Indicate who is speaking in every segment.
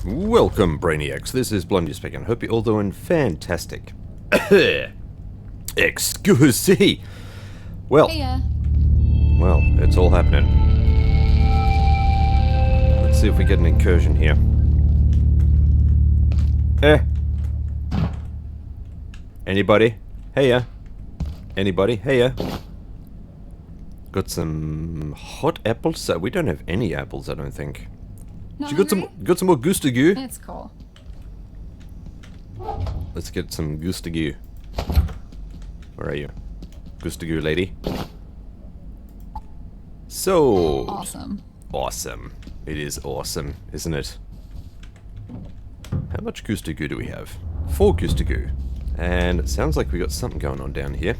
Speaker 1: Welcome, Brainiacs. This is Blondie speaking. Hope you're all doing fantastic. Excuse. Well,
Speaker 2: Heya.
Speaker 1: well, it's all happening. Let's see if we get an incursion here. Anybody? Heya. Anybody? Heya. Got some hot apples? We don't have any apples, I don't think.
Speaker 2: Not
Speaker 1: You got some more goose to goo?
Speaker 2: It's cool.
Speaker 1: Let's get some goose to goo. Where are you? Goose to goo lady. So
Speaker 2: Awesome.
Speaker 1: awesome. It is awesome, isn't it? How much goose to goo do we have? 4 goose to goo. And it sounds like we got something going on down here.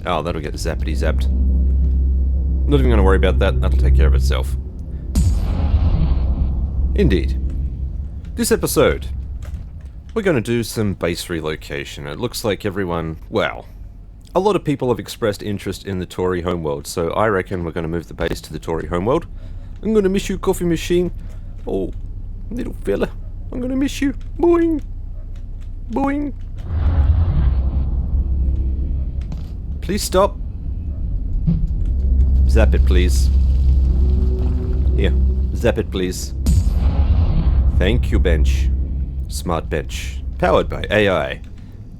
Speaker 1: Oh, that'll get zappity zapped. Not even going to worry about that. That'll take care of itself. Indeed. This episode, we're going to do some base relocation. It looks like everyone, well, a lot of people have expressed interest in the Tory homeworld, so I reckon we're going to move the base to the Tory homeworld. I'm going to miss you, coffee machine. Oh, little fella, I'm going to miss you. Boing. Boing. Please stop. Zap it, please. Here, zap it, please. Thank you, bench. Smart bench. Powered by AI.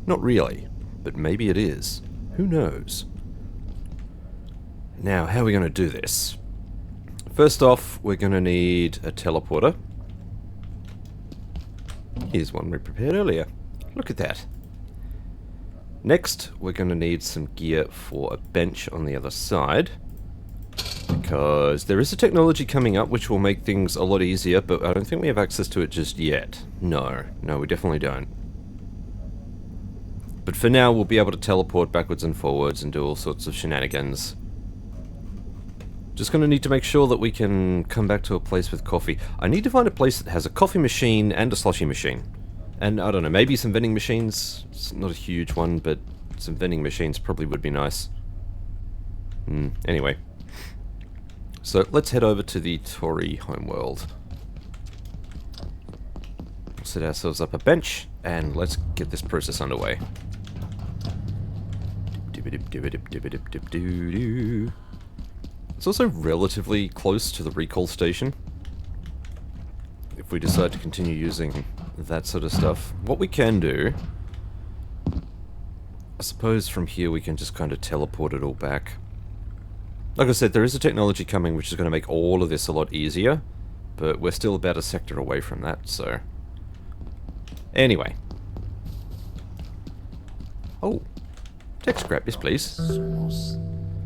Speaker 1: Not really, but maybe it is. Who knows? Now, how are we going to do this? First off, we're going to need a teleporter. Here's one we prepared earlier. Look at that. Next, we're going to need some gear for a bench on the other side. Because there is a technology coming up which will make things a lot easier, but I don't think we have access to it just yet. No, we definitely don't. But for now, we'll be able to teleport backwards and forwards and do all sorts of shenanigans. Just going to need to make sure that we can come back to a place with coffee. I need to find a place that has a coffee machine and a slushy machine. And I don't know, maybe some vending machines. It's not a huge one, but some vending machines probably would be nice. Anyway. So let's head over to the Tory homeworld. We'll set ourselves up a bench, and let's get this process underway. It's also relatively close to the recall station. If we decide to continue using that sort of stuff. What we can do, I suppose from here we can just kind of teleport it all back. Like I said, there is a technology coming which is going to make all of this a lot easier, but we're still about a sector away from that, so... Anyway. Oh. Tech scrap, yes please.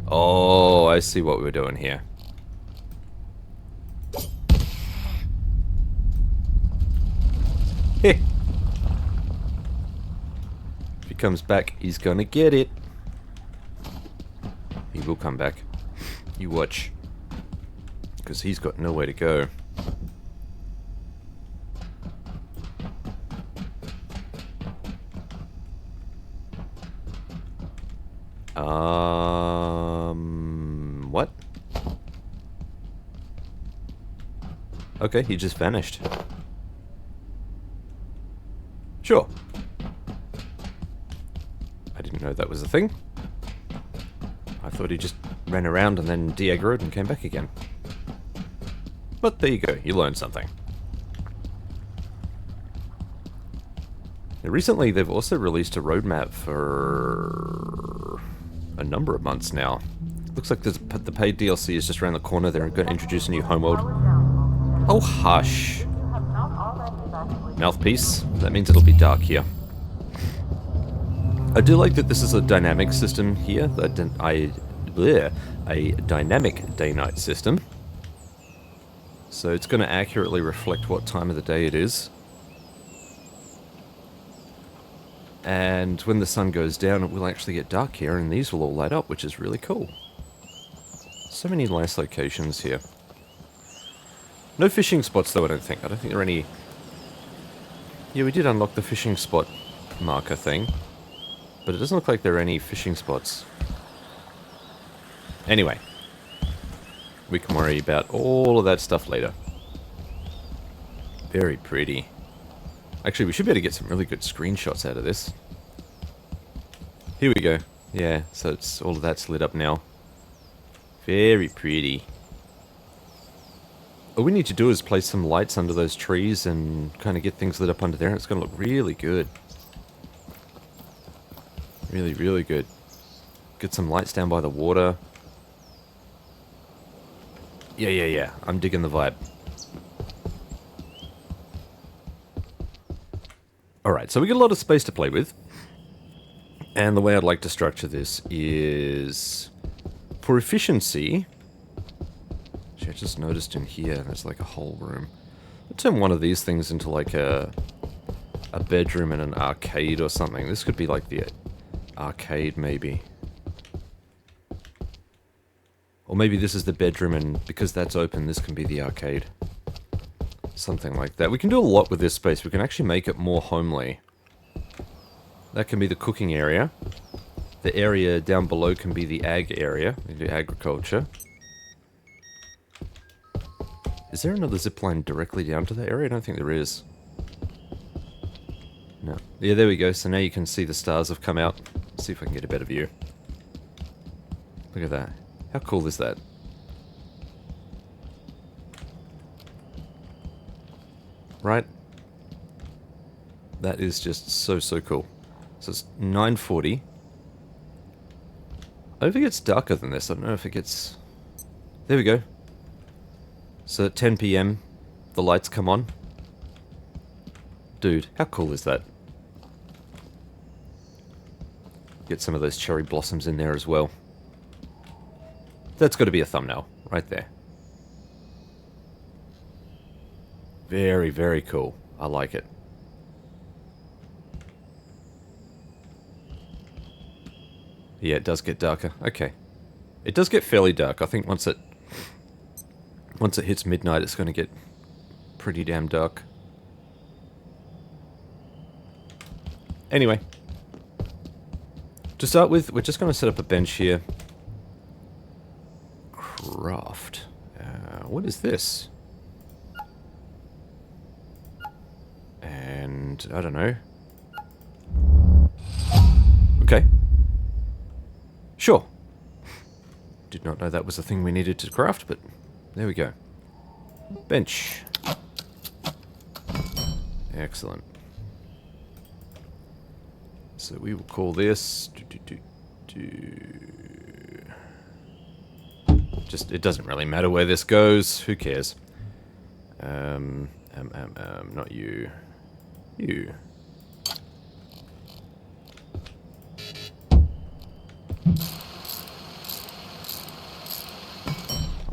Speaker 1: Oh, I see what we're doing here. Heh. If he comes back, he's gonna get it. He will come back. You watch. Because he's got nowhere to go. What? Okay, he just vanished. Sure. I didn't know that was a thing. I thought he just ran around and then de-aggroed and came back again. But there you go, you learned something. Now, recently they've also released a roadmap for a number of months now. Looks like the paid DLC is just around the corner. They're going to introduce a new homeworld. Oh, hush. Mouthpiece. That means it'll be dark here. I do like that this is a dynamic system here. A dynamic day-night system. So it's going to accurately reflect what time of the day it is. And when the sun goes down, it will actually get dark here, and these will all light up, which is really cool. So many nice locations here. No fishing spots, though, I don't think. I don't think there are any... Yeah, we did unlock the fishing spot marker thing. But it doesn't look like there are any fishing spots. Anyway. We can worry about all of that stuff later. Very pretty. Actually, we should be able to get some really good screenshots out of this. Here we go. Yeah, so it's all of that's lit up now. Very pretty. All we need to do is place some lights under those trees and kind of get things lit up under there, and it's going to look really good. Really, really good. Get some lights down by the water. Yeah. I'm digging the vibe. Alright, so we get a lot of space to play with. And the way I'd like to structure this is... For efficiency... Actually, I just noticed in here, there's like a whole room. I'll turn one of these things into like a bedroom and an arcade or something. This could be like the arcade, maybe. Or maybe this is the bedroom, and because that's open, this can be the arcade. Something like that. We can do a lot with this space. We can actually make it more homely. That can be the cooking area. The area down below can be the ag area. We do agriculture. Is there another zipline directly down to that area? I don't think there is. No. Yeah, there we go. So now you can see the stars have come out. Let's see if I can get a better view. Look at that. How cool is that? Right? That is just so cool. So it's 9:40. I don't think it's darker than this. I don't know if it gets... There we go. So at 10 PM, the lights come on. Dude, how cool is that? Get some of those cherry blossoms in there as well. That's got to be a thumbnail, right there. Very, very cool. I like it. Yeah, it does get darker. Okay. It does get fairly dark. I think once it hits midnight, it's going to get pretty damn dark. Anyway. To start with, we're just going to set up a bench here. Craft. What is this? And I don't know. Okay. Sure. Did not know that was a thing we needed to craft, but there we go. Bench. Excellent. So we will call this... Just, it doesn't really matter where this goes. Who cares? Not you. You.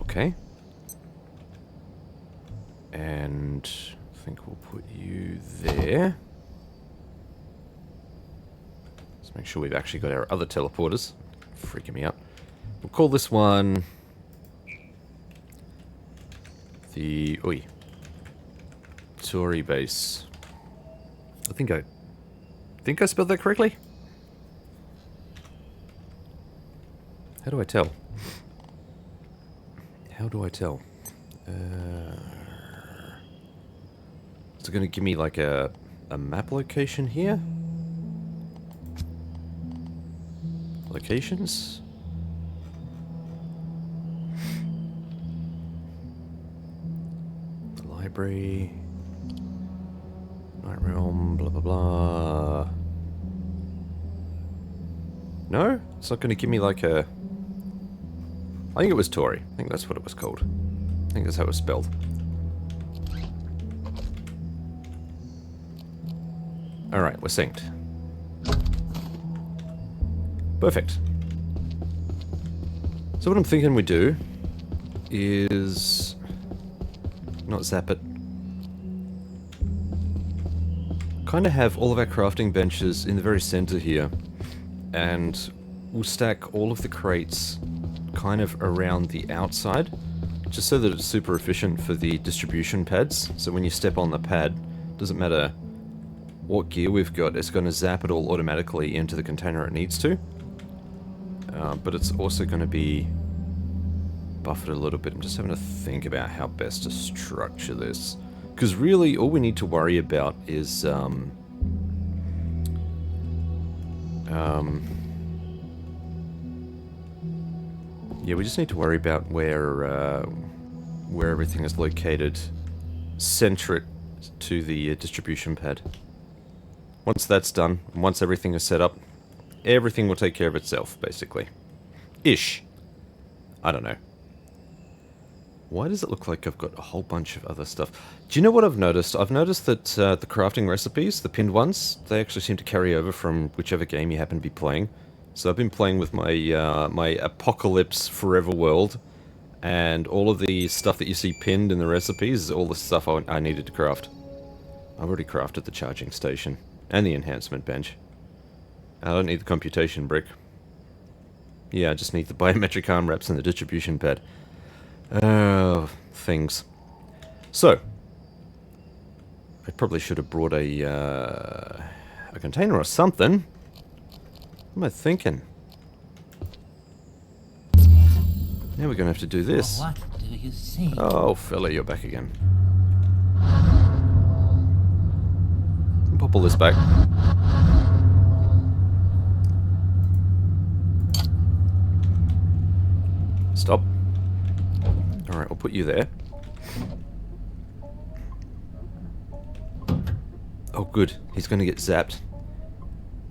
Speaker 1: Okay. And I think we'll put you there. Let's make sure we've actually got our other teleporters. Freaking me out. We'll call this one the Tory base. I think I spelled that correctly. How do I tell? How do I tell? Is it going to give me like a map location here? Locations? The library. Night Realm, blah blah blah. No? It's not going to give me like a... I think it was Tory. I think that's what it was called. I think that's how it was spelled. Alright, we're synced. Perfect. So what I'm thinking we do is... not zap it. Kind of have all of our crafting benches in the very center here. And we'll stack all of the crates kind of around the outside, just so that it's super efficient for the distribution pads. So when you step on the pad, doesn't matter what gear we've got, it's going to zap it all automatically into the container it needs to. But it's also going to be buffered a little bit. I'm just having to think about how best to structure this. Because really, all we need to worry about is, yeah, we just need to worry about where everything is located, centric to the distribution pad. Once that's done, and once everything is set up, everything will take care of itself, basically. Ish. I don't know. Why does it look like I've got a whole bunch of other stuff? Do you know what I've noticed? I've noticed that the crafting recipes, the pinned ones, they actually seem to carry over from whichever game you happen to be playing. So I've been playing with my my Apocalypse Forever world, and all of the stuff that you see pinned in the recipes is all the stuff I needed to craft. I've already crafted the charging station and the enhancement bench. I don't need the computation brick. Yeah, I just need the biometric arm wraps and the distribution pad. Things. So, I probably should have brought a container or something. What am I thinking? Now we're gonna have to do this.
Speaker 2: What do you see?
Speaker 1: Oh, fella, you're back again. Pop all this back. Stop. Alright, I'll put you there. Oh good, he's gonna get zapped.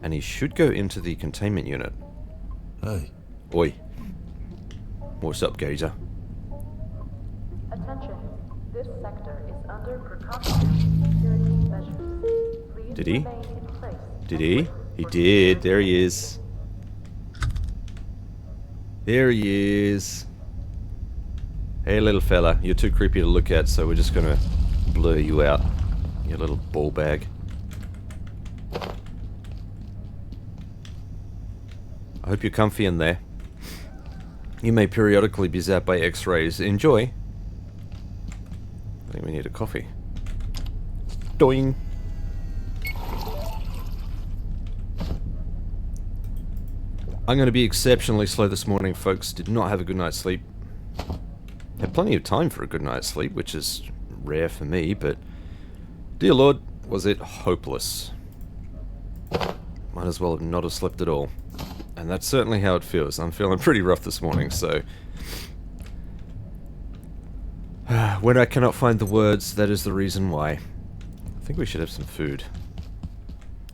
Speaker 1: And he should go into the containment unit.
Speaker 3: Hey.
Speaker 1: Oi. What's up, geezer?
Speaker 4: Attention. This sector is under precautionary security measures. Please
Speaker 1: Did he?
Speaker 4: remain in place.
Speaker 1: Did he? He did. There he is. There he is. Hey, little fella. You're too creepy to look at, so we're just gonna blur you out. You little ball bag. I hope you're comfy in there. You may periodically be zapped by X-rays. Enjoy. I think we need a coffee. Doing. I'm going to be exceptionally slow this morning, folks. Did not have a good night's sleep. Had plenty of time for a good night's sleep, which is rare for me, but dear Lord, was it hopeless. Might as well not have slept at all. And that's certainly how it feels. I'm feeling pretty rough this morning, so... when I cannot find the words, that is the reason why. I think we should have some food.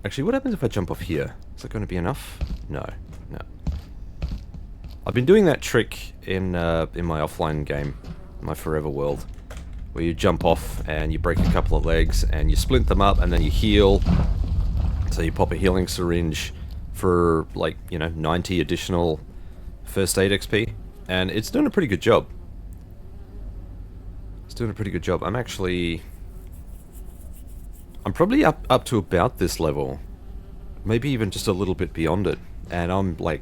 Speaker 1: Actually, what happens if I jump off here? Is that going to be enough? No. No. I've been doing that trick in my offline game, my Forever world, where you jump off and you break a couple of legs and you splint them up and then you heal. So you pop a healing syringe for, like, you know, 90 additional first aid XP, and it's doing a pretty good job. It's doing a pretty good job. I'm probably up to about this level, maybe even just a little bit beyond it, and I'm like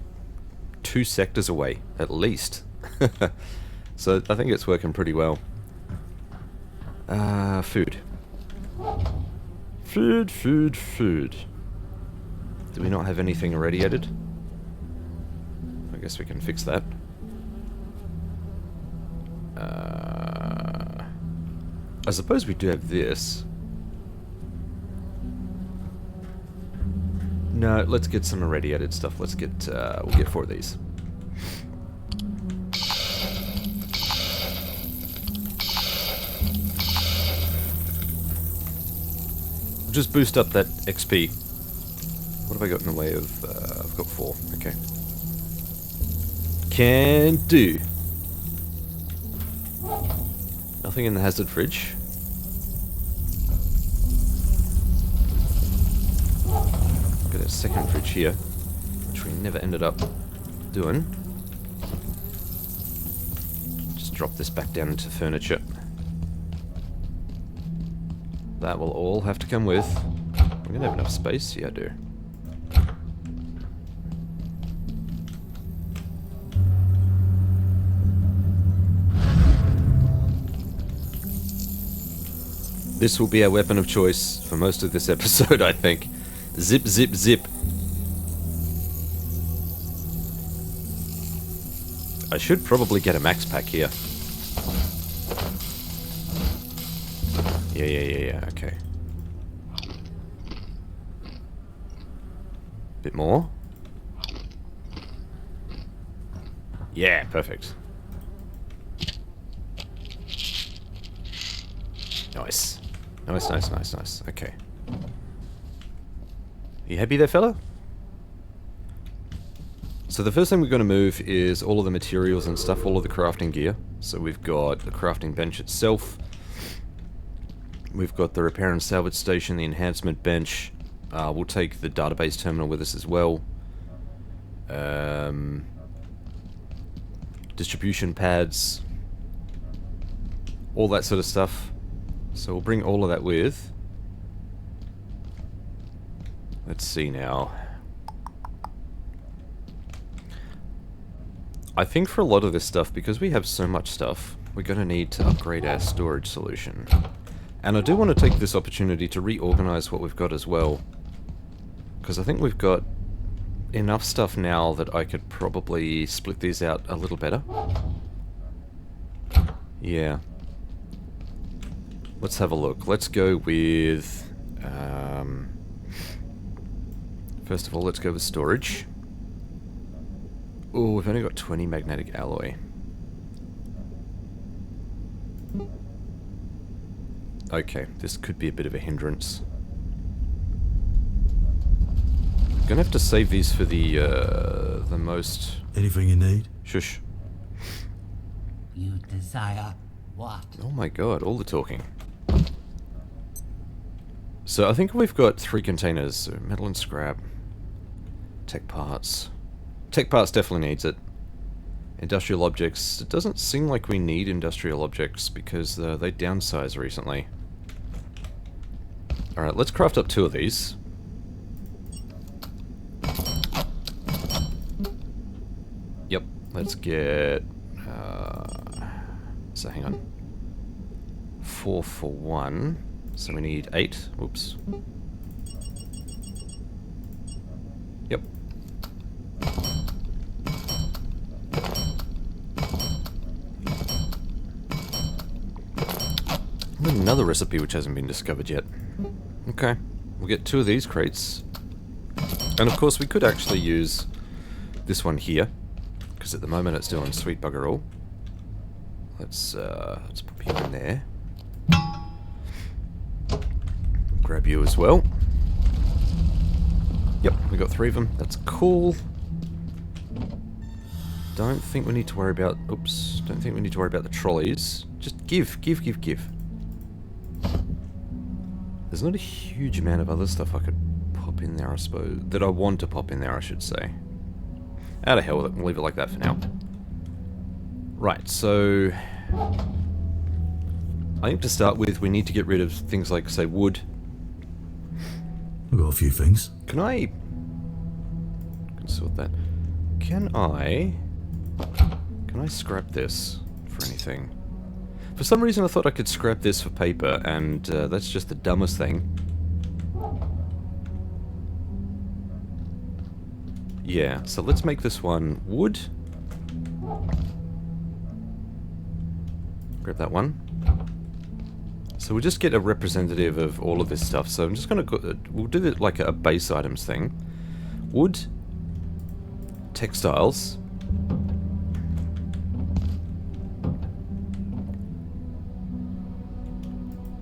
Speaker 1: 2 sectors away at least. So I think it's working pretty well. Food. Food. Do we not have anything irradiated? I guess we can fix that. I suppose we do have this. No, let's get some irradiated stuff. Let's get, we'll get 4 of these. Just boost up that XP. What have I got in the way of... I've got 4. Okay. Can do. Nothing in the hazard fridge. Got a second fridge here, which we never ended up doing. Just drop this back down into furniture. That will all have to come with. I'm gonna have enough space. Yeah, I do. This will be our weapon of choice for most of this episode, I think. Zip, zip, zip. I should probably get a max pack here. Yeah, okay. Bit more. Yeah, perfect. Nice. Nice. Okay. You happy there, fella? So the first thing we're going to move is all of the materials and stuff, all of the crafting gear. So we've got the crafting bench itself. We've got the repair and salvage station, the enhancement bench. We'll take the database terminal with us as well. Distribution pads. All that sort of stuff. So we'll bring all of that with. Let's see now. I think for a lot of this stuff, because we have so much stuff, we're going to need to upgrade our storage solution. And I do want to take this opportunity to reorganize what we've got as well. Because I think we've got enough stuff now that I could probably split these out a little better. Yeah. Let's have a look. Let's go with... first of all, let's go with storage. Oh, we've only got 20 magnetic alloy. Okay, this could be a bit of a hindrance. Gonna have to save these for the most...
Speaker 2: Anything you need?
Speaker 1: Shush.
Speaker 3: You desire what?
Speaker 1: Oh my god, all the talking. So I think we've got 3 containers. So metal and scrap. Tech parts. Tech parts definitely needs it. Industrial objects. It doesn't seem like we need industrial objects because they downsized recently. Alright, let's craft up 2 of these. Yep, let's get... so hang on. 4 for 1. So we need 8. Oops. Yep. Another recipe which hasn't been discovered yet. Okay, we'll get 2 of these crates. And of course we could actually use this one here, because at the moment it's doing sweet bugger all. Let's put you in there. Grab you as well. Yep, we got 3 of them. That's cool. Don't think we need to worry about... Oops. Don't think we need to worry about the trolleys. Just give. There's not a huge amount of other stuff I could pop in there, I suppose. That I want to pop in there, I should say. Out of hell with it. We'll leave it like that for now. Right, so... I think to start with, we need to get rid of things like, say, wood.
Speaker 2: I've got a few things.
Speaker 1: Can I sort that? Can I scrap this for anything? For some reason I thought I could scrap this for paper, and that's just the dumbest thing. Yeah, so let's make this one wood. Grab that one. So we'll just get a representative of all of this stuff. So I'm just going to... We'll do it like a base items thing. Wood. Textiles.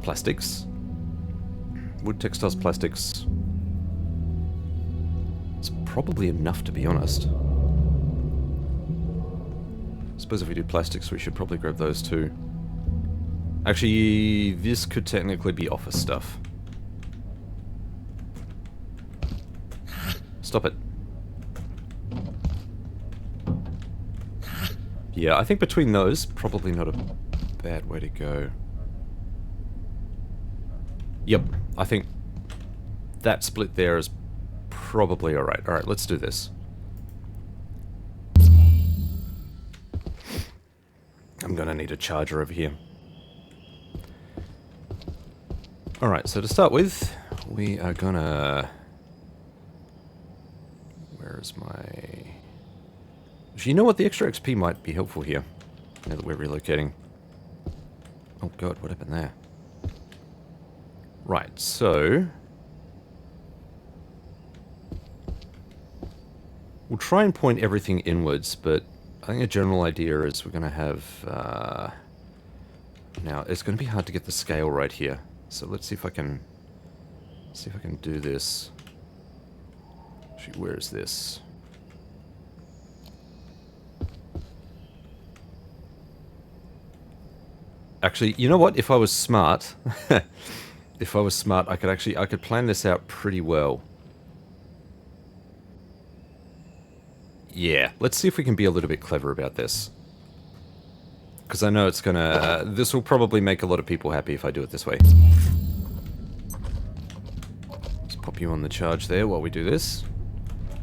Speaker 1: Plastics. Wood, textiles, plastics. It's probably enough, to be honest. I suppose if we do plastics, we should probably grab those too. Actually, this could technically be office stuff. Stop it. Yeah, I think between those, probably not a bad way to go. Yep, I think that split there is probably alright. Alright, let's do this. I'm gonna need a charger over here. Alright, so to start with, we are gonna... Where is my... You know what? The extra XP might be helpful here, now that we're relocating. Oh god, what happened there? Right, so... we'll try and point everything inwards, but I think a general idea is we're going to have... now, it's going to be hard to get the scale right here. So let's see if I can... do this. Actually, where is this? Actually, you know what? If I was smart... if I was smart, I could plan this out pretty well. Yeah, let's see if we can be a little bit clever about this. Because I know it's gonna... this will probably make a lot of people happy if I do it this way. Let's pop you on the charge there while we do this.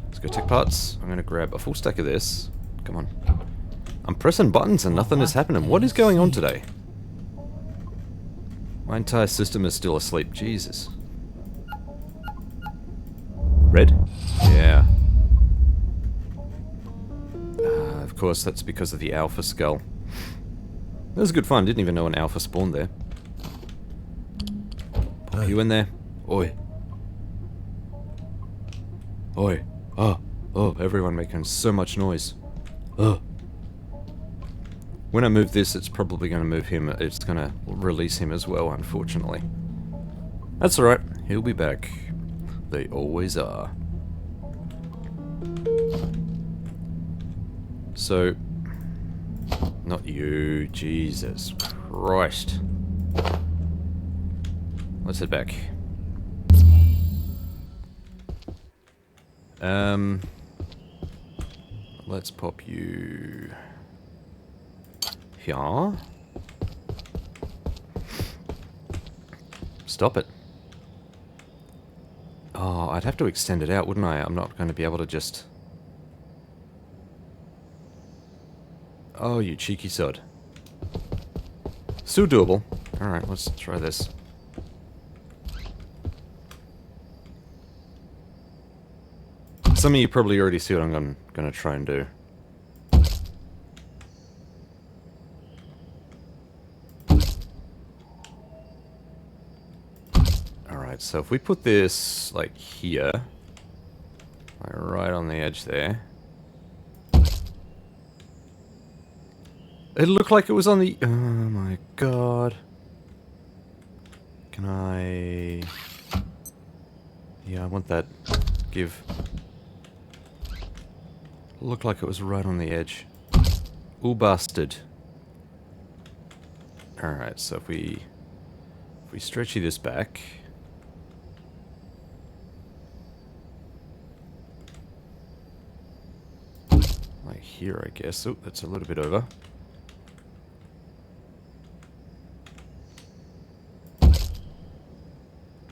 Speaker 1: Let's go tech parts. I'm gonna grab a full stack of this. Come on. I'm pressing buttons and nothing is happening. What is going on today? My entire system is still asleep. Jesus. Red? Yeah. Of course, that's because of the alpha skull. That was good fun. Didn't even know an alpha spawned there. Pop you in there. Oi. Oi. Oh. Oh, everyone making so much noise. Oh. When I move this, it's probably going to move him. It's going to release him as well, unfortunately. That's alright. He'll be back. They always are. So... not you. Jesus Christ. Let's head back. Let's pop you... here. Stop it. Oh, I'd have to extend it out, wouldn't I? I'm not going to be able to just... oh, you cheeky sod. Still doable. Alright, let's try this. Some of you probably already see what I'm going to try and do. Alright, so if we put this, like, here, like right on the edge there. It looked like it was on the... oh my god. Can I... yeah, I want that. Give. Looked like it was right on the edge. Ooh, bastard. Alright, so if we stretchy this back... like here, I guess. Oh, that's a little bit over.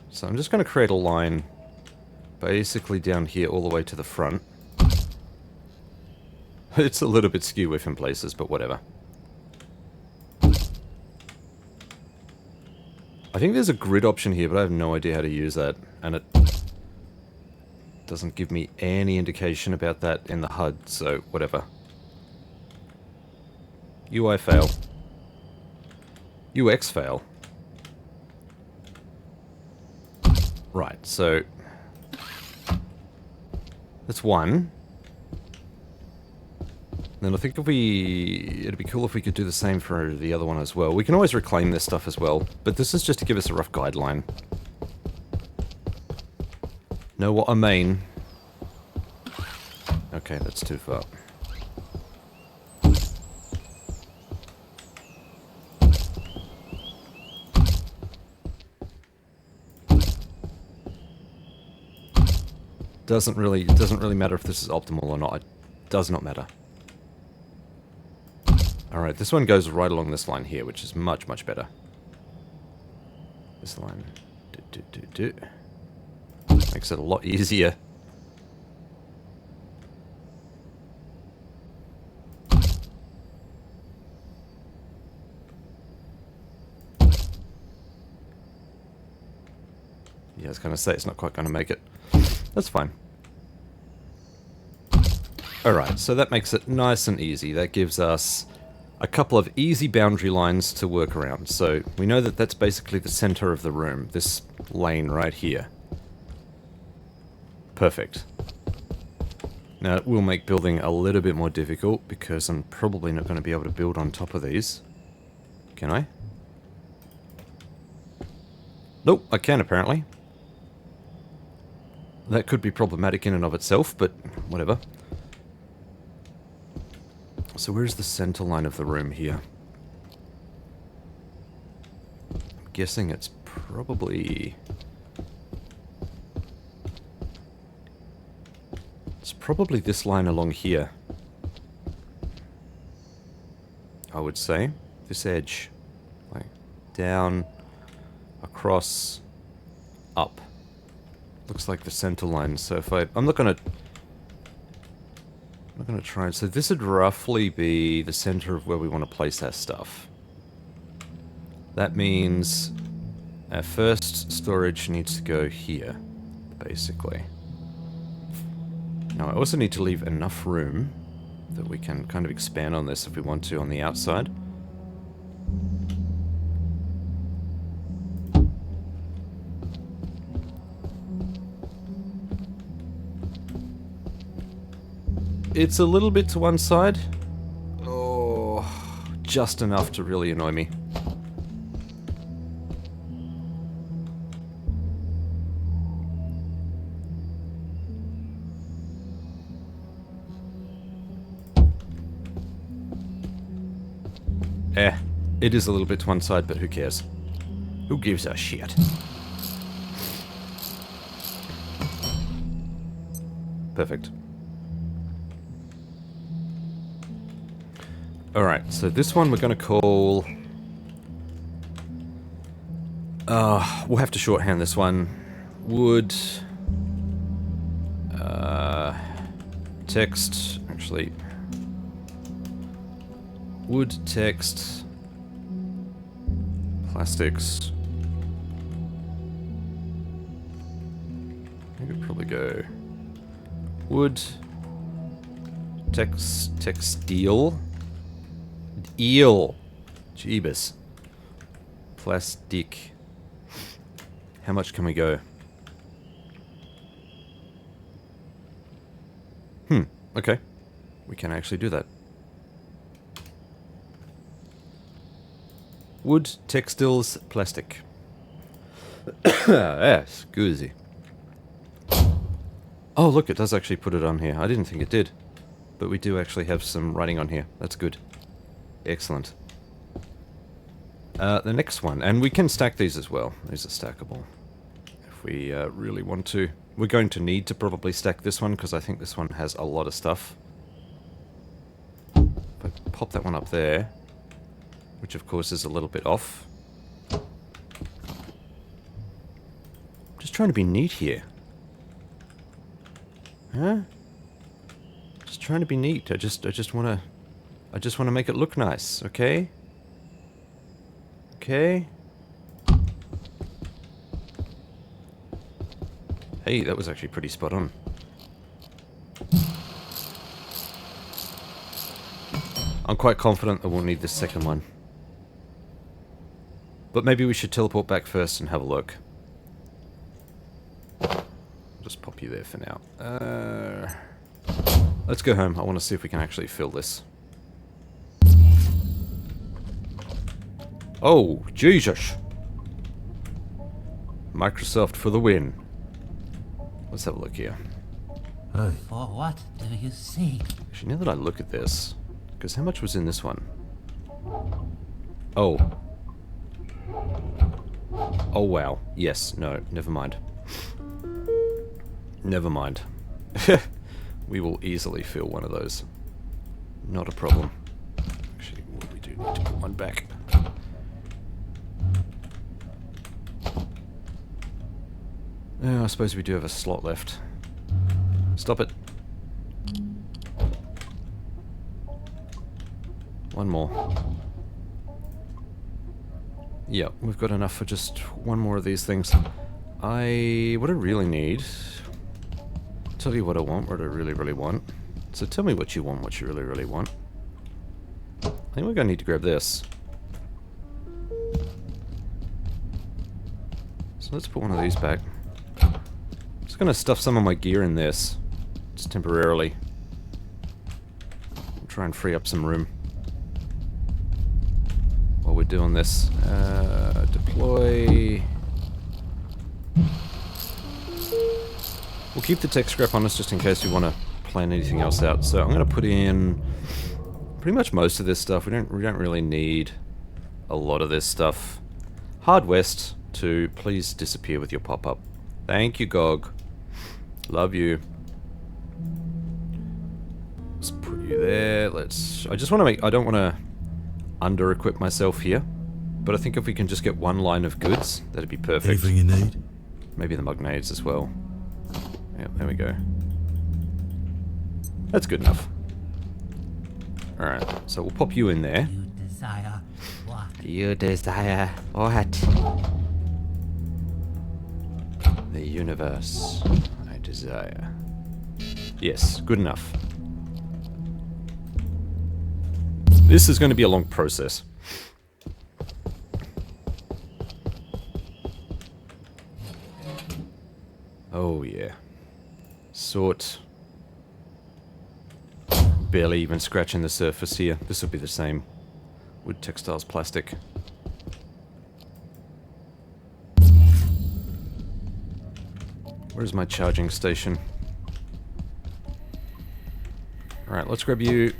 Speaker 1: So I'm just going to create a line basically down here all the way to the front. It's a little bit skew-whiff in places, but whatever. I think there's a grid option here, but I have no idea how to use that, and it doesn't give me any indication about that in the HUD, so whatever. UI fail. UX fail. Right, so... that's one. Then I think it'd be cool if we could do the same for the other one as well. We can always reclaim this stuff as well, but this is just to give us a rough guideline. Know what I mean? Okay, that's too far. It doesn't really matter if this is optimal or not. It does not matter. Alright, this one goes right along this line here, which is much, much better. This line. Makes it a lot easier. Yeah, I was going to say it's not quite going to make it. That's fine. Alright, so that makes it nice and easy. That gives us a couple of easy boundary lines to work around. So we know that that's basically the center of the room, this lane right here. Perfect. Now it will make building a little bit more difficult because I'm probably not going to be able to build on top of these. Can I? Nope, I can apparently. That could be problematic in and of itself, but whatever. So where's the center line of the room here? I'm guessing it's probably... It's probably this line along here. I would say. This edge. Like, down, across, up. Looks like the center line, so if I'm not gonna try and... So this would roughly be the center of where we want to place our stuff. That means our first storage needs to go here, basically. Now I also need to leave enough room that we can kind of expand on this if we want to on the outside. It's a little bit to one side. Oh, just enough to really annoy me. It is a little bit to one side, but who cares? Who gives a shit? Perfect. Alright, so this one we're going to call... we'll have to shorthand this one. Wood... text... Actually... Wood, text... Plastics... I could probably go... Wood... Textile... Eel. Jeebus. Plastic. How much can we go? Okay. We can actually do that. Wood, textiles, plastic. Scusi. Oh, look, it does actually put it on here. I didn't think it did. But we do actually have some writing on here. That's good. Excellent. The next one, and we can stack these as well. These are stackable. If we really want to. We're going to need to probably stack this one, because I think this one has a lot of stuff. If I pop that one up there, which of course is a little bit off. Just trying to be neat here. Huh? Just trying to be neat. I just want to make it look nice, okay? Okay. Hey, that was actually pretty spot on. I'm quite confident that we'll need this second one. But maybe we should teleport back first and have a look. I'll just pop you there for now. Let's go home. I want to see if we can actually fill this. Oh, Jesus! Microsoft for the win. Let's have a look here.
Speaker 2: Hey,
Speaker 3: For what do you seek?
Speaker 1: Actually, now that I look at this, because how much was in this one? Oh. Oh, wow. Yes, no, never mind. Never mind. We will easily fill one of those. Not a problem. Actually, we do need to put one back. Oh, I suppose we do have a slot left. Stop it. One more. Yeah, we've got enough for just one more of these things. What I really need... Tell you what I want, what I really, really want. So tell me what you want, what you really, really want. I think we're going to need to grab this. So let's put one of these back. Just going to stuff some of my gear in this. Just temporarily. Try and free up some room. While we're doing this. Deploy. We'll keep the tech scrap on us just in case we want to plan anything else out. So I'm going to put in pretty much most of this stuff. We don't really need a lot of this stuff. Hard West to please disappear with your pop-up. Thank you, GOG. Love you. Let's put you there. I just want to make... I don't want to under-equip myself here. But I think if we can just get one line of goods, that'd be perfect.
Speaker 2: Anything you need?
Speaker 1: Maybe the magnades as well. Yep, there we go. That's good enough. Alright, so we'll pop you in there.
Speaker 3: You desire what?
Speaker 1: You desire what? The universe I desire. Yes, good enough. This is going to be a long process. Oh yeah. Sort. Barely even scratching the surface here. This will be the same. Wood, textiles, plastic. Where's my charging station? Alright, let's grab you.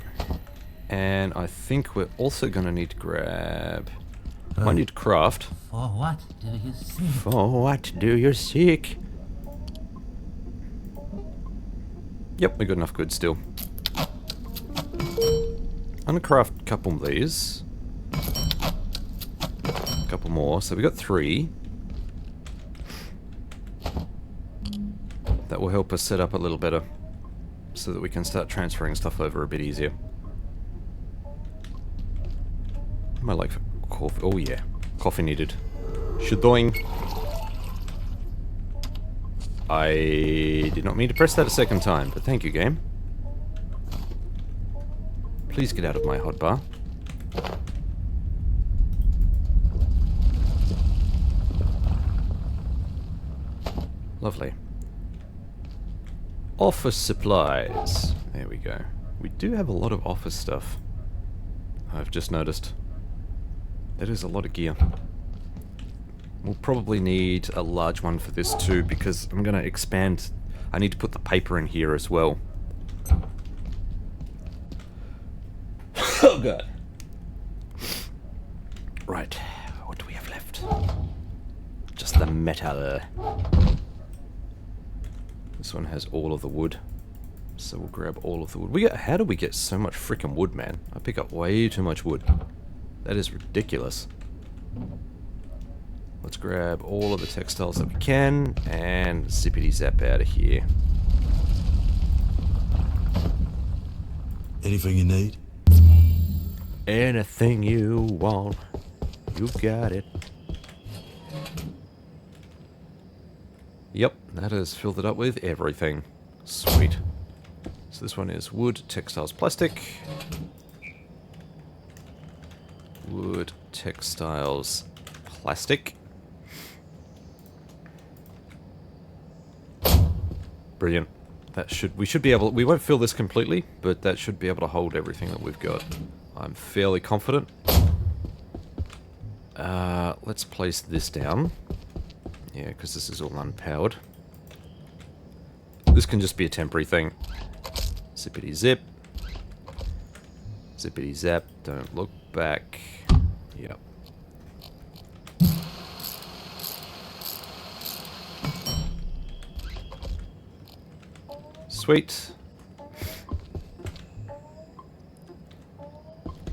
Speaker 1: And I think we're also going to need to grab... I need to craft.
Speaker 3: For what do you seek?
Speaker 1: For what do you seek? Yep, we got enough goods still. I'm going to craft a couple of these. A couple more. So we got 3. That will help us set up a little better. So that we can start transferring stuff over a bit easier. Am I like for coffee? Oh yeah. Coffee needed. Shadoing. I did not mean to press that a second time, but thank you, game. Please get out of my hotbar. Lovely. Office supplies. There we go. We do have a lot of office stuff. I've just noticed. That is a lot of gear. We'll probably need a large one for this too, because I'm going to expand. I need to put the paper in here as well. Oh god. Right, what do we have left? Just the metal. This one has all of the wood. So we'll grab all of the wood. How do we get so much freaking wood, man? I pick up way too much wood. That is ridiculous. Let's grab all of the textiles that we can and zippity zap out of here.
Speaker 2: Anything you need?
Speaker 1: Anything you want, you got it. Yep, that has filled it up with everything. Sweet. So this one is wood, textiles, plastic. Wood, textiles, plastic. Brilliant. We should be able, we won't fill this completely, but that should be able to hold everything that we've got. I'm fairly confident. Let's place this down. Yeah, because this is all unpowered. This can just be a temporary thing. Zippity zip. Zippity zap. Don't look back. Yep. Sweet.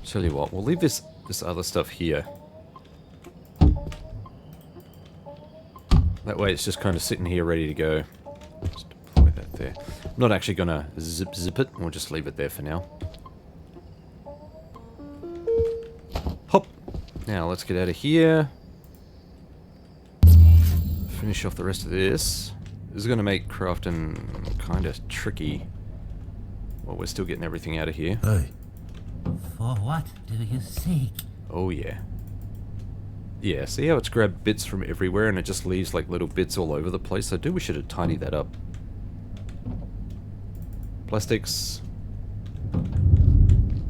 Speaker 1: Tell you what, we'll leave this other stuff here. That way it's just kind of sitting here ready to go. Just deploy that there. I'm not actually gonna zip it, we'll just leave it there for now. Hop! Now let's get out of here. Finish off the rest of this. This is gonna make crafting kind of tricky. Well, we're still getting everything out of here.
Speaker 2: Hey,
Speaker 3: For what do you seek?
Speaker 1: Oh yeah. Yeah, see how it's grabbed bits from everywhere and it just leaves like little bits all over the place? I do wish it had tidied that up. Plastics.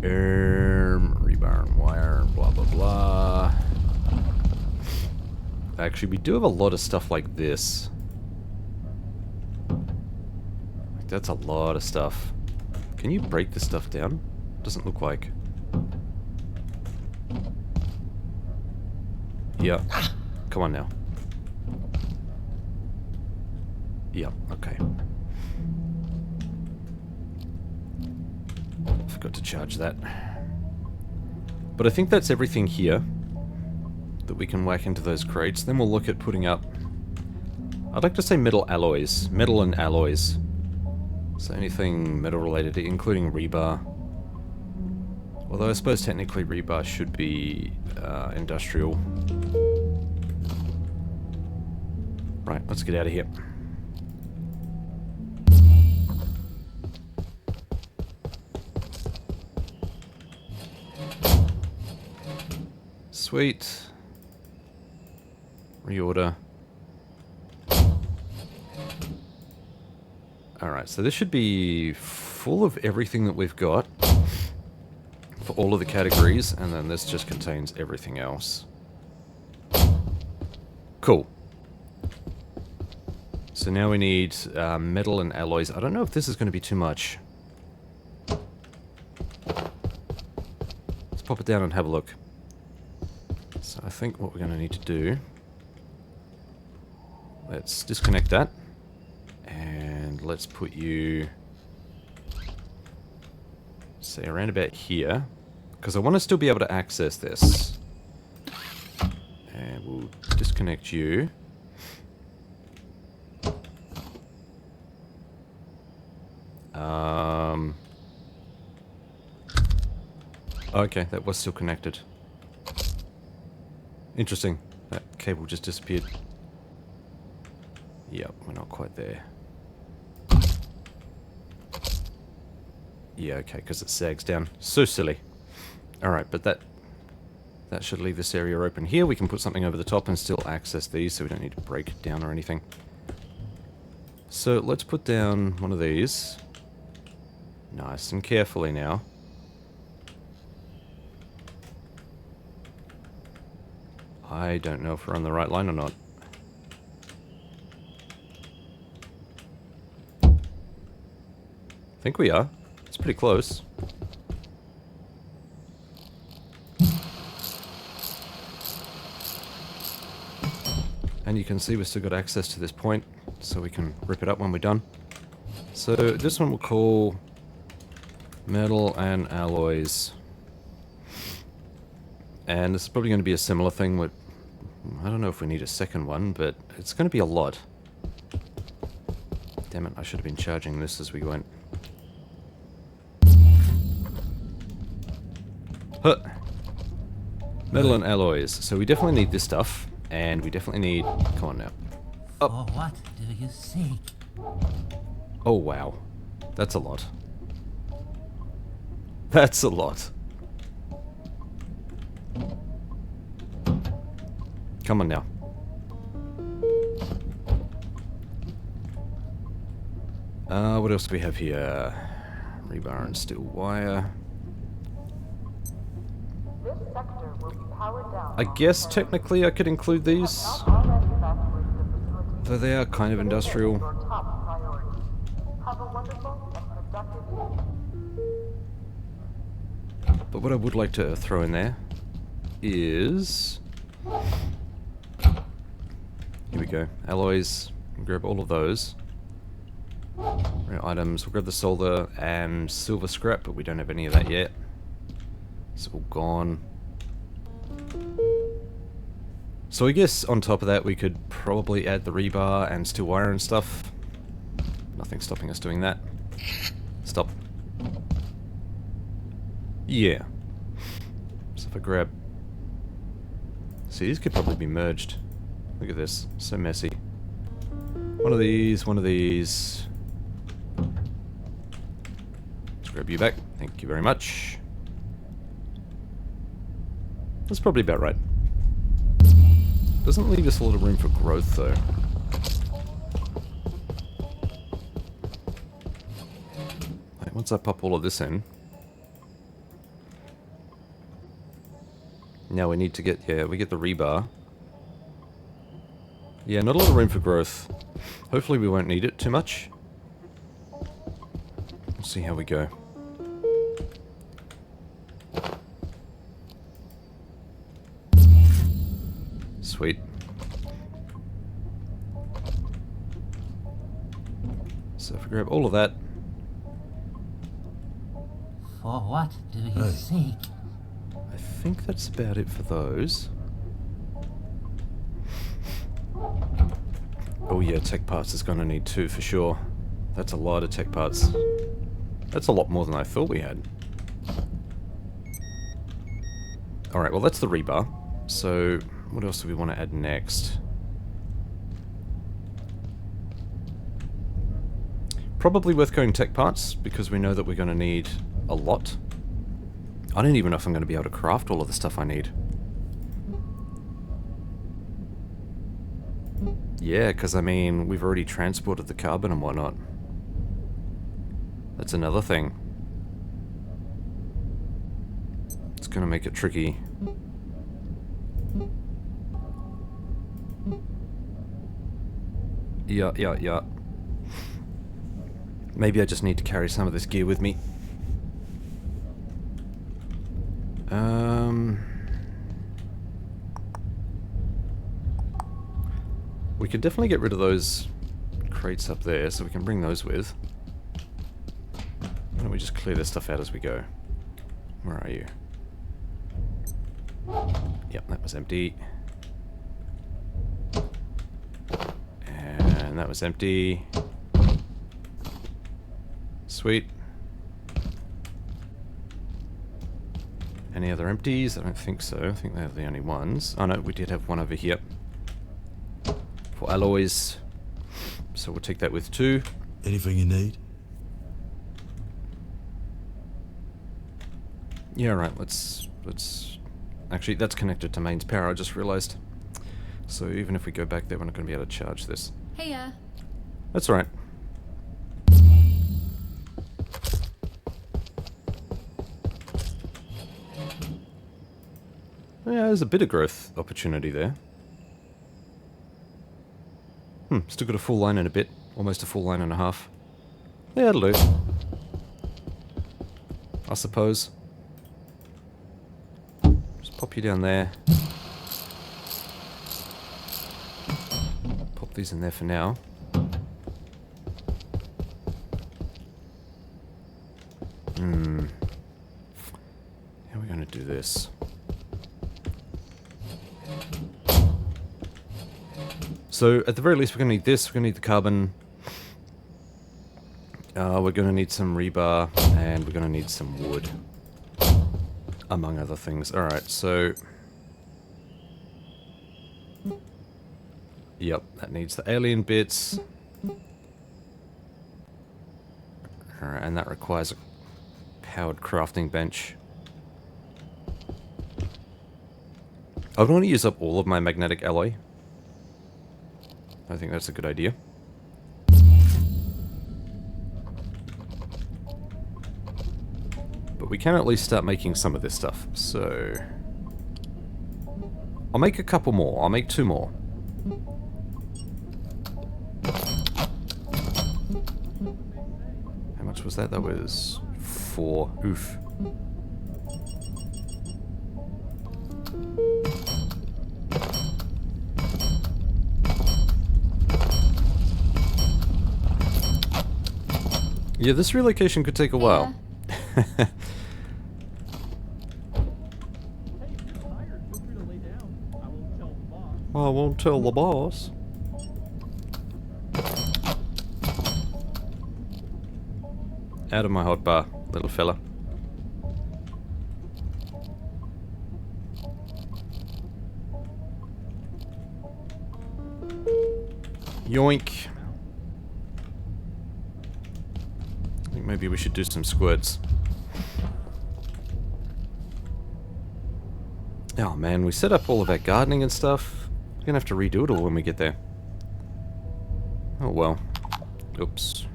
Speaker 1: Rebar and wire, blah blah blah. Actually, we do have a lot of stuff like this. That's a lot of stuff. Can you break this stuff down? Doesn't look like. Yeah. Come on now. Yeah, okay. Forgot to charge that. But I think that's everything here that we can whack into those crates. Then we'll look at putting up... I'd like to say metal alloys. Metal and alloys. So anything metal related, including rebar. Although I suppose technically rebar should be industrial. Right, let's get out of here. Sweet. Reorder. Alright, so this should be full of everything that we've got for all of the categories, and then this just contains everything else. Cool. So now we need metal and alloys. I don't know if this is going to be too much. Let's pop it down and have a look. So I think what we're going to need to do... Let's disconnect that. And let's put you... say around about here. Because I want to still be able to access this. And we'll disconnect you. Okay, that was still connected. Interesting. That cable just disappeared. Yep, we're not quite there. Yeah, okay, because it sags down. So silly. Alright, but that should leave this area open here. We can put something over the top and still access these, so we don't need to break it down or anything. So let's put down one of these. Nice and carefully now. I don't know if we're on the right line or not. I think we are. It's pretty close. And you can see we've still got access to this point, so we can rip it up when we're done. So this one we'll call metal and alloys. And this is probably going to be a similar thing with... I don't know if we need a second one, but it's going to be a lot. Damn it, I should have been charging this as we went. Huh. Metal and alloys. So we definitely need this stuff, and we definitely need... Come on now.
Speaker 3: For what do you seek?
Speaker 1: Oh, wow. That's a lot. That's a lot. Come on now. What else do we have here? Rebar and steel wire.
Speaker 4: This sector will be powered down.
Speaker 1: I guess technically I could include these,
Speaker 4: All manufacturers in the facility.
Speaker 1: though they are kind of industrial.
Speaker 4: Your top priority. Have a wonderful and productive evening.
Speaker 1: But what I would like to throw in there is... Here we go. Alloys. We'll grab all of those. Rare items. We'll grab the solder and silver scrap, but we don't have any of that yet. It's all gone. So I guess on top of that we could probably add the rebar and steel wire and stuff. Nothing's stopping us doing that. Stop. Yeah. So if I grab... See, these could probably be merged. Look at this. So messy. One of these, one of these. Let's grab you back. Thank you very much. That's probably about right. Doesn't leave us a lot of room for growth, though. Like, once I pop all of this in... Now we need to get... Yeah, we get the rebar. Yeah, not a lot of room for growth. Hopefully we won't need it too much. We'll see how we go. Sweet. So if we grab all of that...
Speaker 3: For what do you
Speaker 2: Hey.
Speaker 3: seek?
Speaker 1: I think that's about it for those. Oh yeah, tech parts is gonna need 2 for sure. That's a lot of tech parts. That's a lot more than I thought we had. Alright, well that's the rebar. So, what else do we want to add next? Probably worth going tech parts, because we know that we're gonna need a lot. I don't even know if I'm gonna be able to craft all of the stuff I need. Yeah, because I mean, we've already transported the carbon and whatnot. That's another thing. It's gonna make it tricky. Yeah. Maybe I just need to carry some of this gear with me. We could definitely get rid of those crates up there, so we can bring those with. Why don't we just clear this stuff out as we go? Where are you? Yep, that was empty. And that was empty. Sweet. Any other empties? I don't think so. I think they're the only ones. Oh no, we did have one over here. For alloys. So we'll take that with 2.
Speaker 2: Anything you need?
Speaker 1: Yeah, right, let's... Actually, that's connected to mains power, I just realized. So even if we go back there, we're not going to be able to charge this.
Speaker 5: Heya.
Speaker 1: That's alright. Yeah, there's a bit of growth opportunity there. Still got a full line and a bit. Almost a full line and a half. Yeah, that'll do. I suppose. Just pop you down there. Pop these in there for now. How are we going to do this? So, at the very least, we're going to need this, we're going to need the carbon, we're going to need some rebar, and we're going to need some wood, among other things. Alright, so... Yep, that needs the alien bits. Alright, and that requires a powered crafting bench. I would want to use up all of my magnetic alloy. I think that's a good idea. But we can at least start making some of this stuff, so... I'll make a couple more. I'll make 2 more. How much was that? That was 4. Oof. Yeah, this relocation could take a while. I won't tell the boss. Out of my hotbar, little fella. Yoink. I think maybe we should do some squirts. Oh man, we set up all of our gardening and stuff. We're gonna have to redo it all when we get there. Oh well. Oops.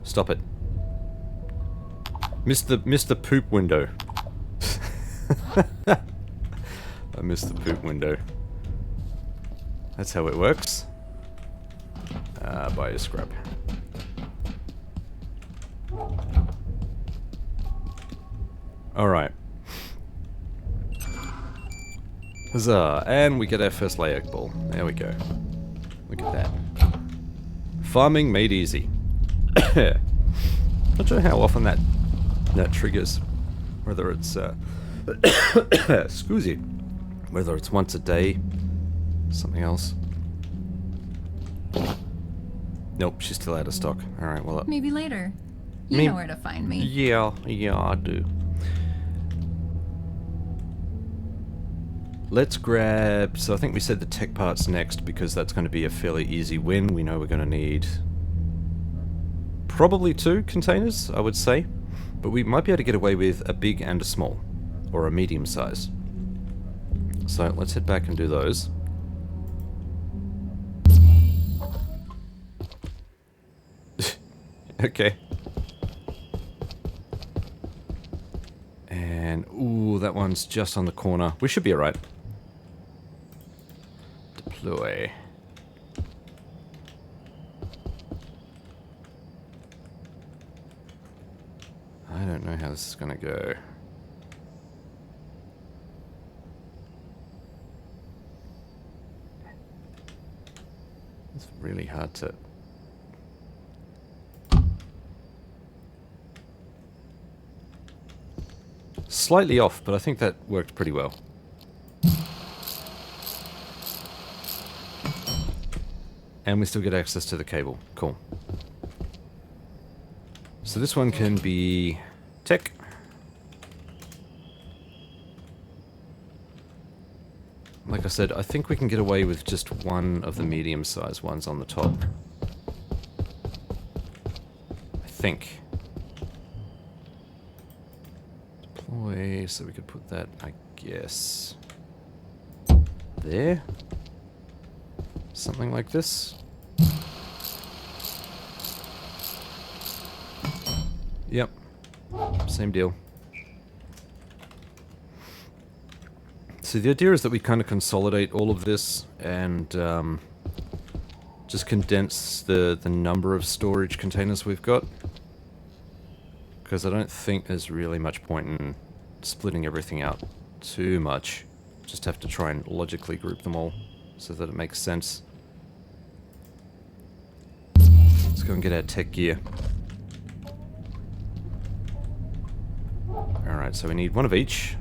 Speaker 1: Stop it. Missed the poop window. I missed the poop window. That's how it works. Buy a scrap. Alright. Huzzah! And we get our first layout ball. There we go. Look at that. Farming made easy. Not sure how often that triggers. Whether it's excuse me. Whether it's once a day, something else. Nope, she's still out of stock. Alright, well...
Speaker 5: Maybe later. You know where to find me.
Speaker 1: Yeah, I do. Let's grab... So I think we said the tech parts next, because that's going to be a fairly easy win. We know we're going to need... probably 2 containers, I would say. But we might be able to get away with a big and a small. Or a medium size. So let's head back and do those. Okay. And, ooh, that one's just on the corner. We should be alright. Deploy. I don't know how this is gonna go. It's really hard to... Slightly off, but I think that worked pretty well. And we still get access to the cable. Cool. So this one can be tech. Like I said, I think we can get away with just one of the medium-sized ones on the top. I think. Deploy, so we could put that, I guess, there? Something like this? Yep. Same deal. So the idea is that we kind of consolidate all of this and just condense the number of storage containers we've got. Because I don't think there's really much point in splitting everything out too much. Just have to try and logically group them all so that it makes sense. Let's go and get our tech gear. Alright, so we need one of each.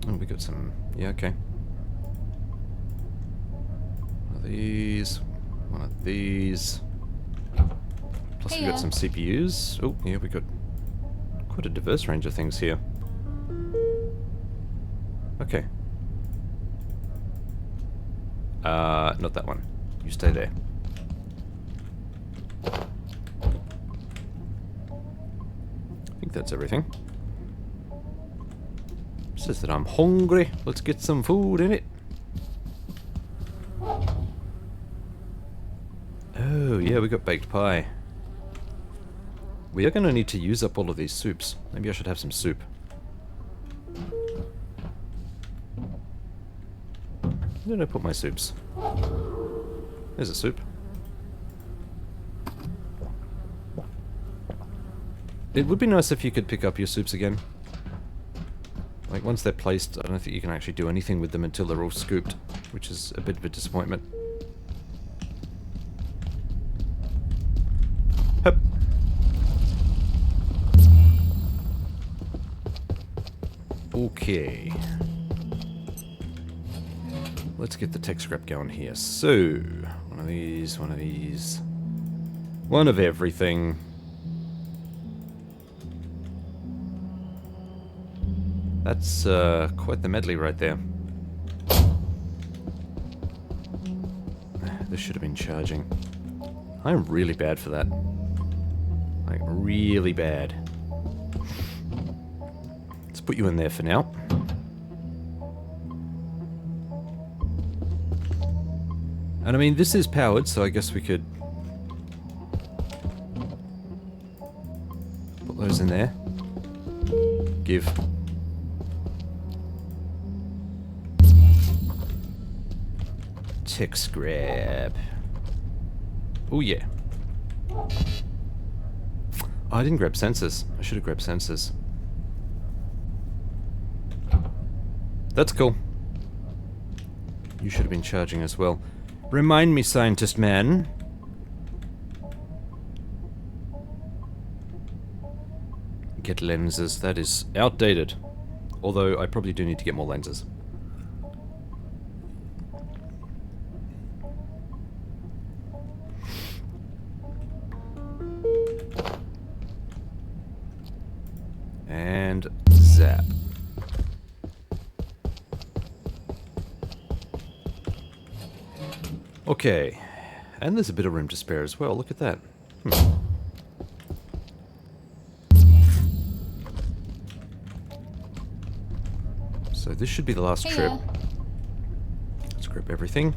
Speaker 1: Oh, we got some... Yeah, okay. One of these. One of these. Plus we got some CPUs. Oh, yeah, we got quite a diverse range of things here. Okay. Not that one. You stay there. I think that's everything. Says that I'm hungry. Let's get some food in it. Oh, yeah, we got baked pie. We are going to need to use up all of these soups. Maybe I should have some soup. Where did I put my soups? There's a soup. It would be nice if you could pick up your soups again. Like, once they're placed, I don't think you can actually do anything with them until they're all scooped, which is a bit of a disappointment. Hup. Okay. Let's get the tech scrap going here. So, one of these, one of these. One of everything. That's quite the medley right there. This should have been charging. I'm really bad for that. Like, really bad. Let's put you in there for now. And I mean, this is powered, so I guess we could put those in there. Give. Text grab. Oh yeah. Oh, I didn't grab sensors. I should have grabbed sensors. That's cool. You should have been charging as well. Remind me, scientist man. Get lenses. That is outdated. Although I probably do need to get more lenses. And zap. Okay, and there's a bit of room to spare as well, look at that. So this should be the last trip. Let's grab everything.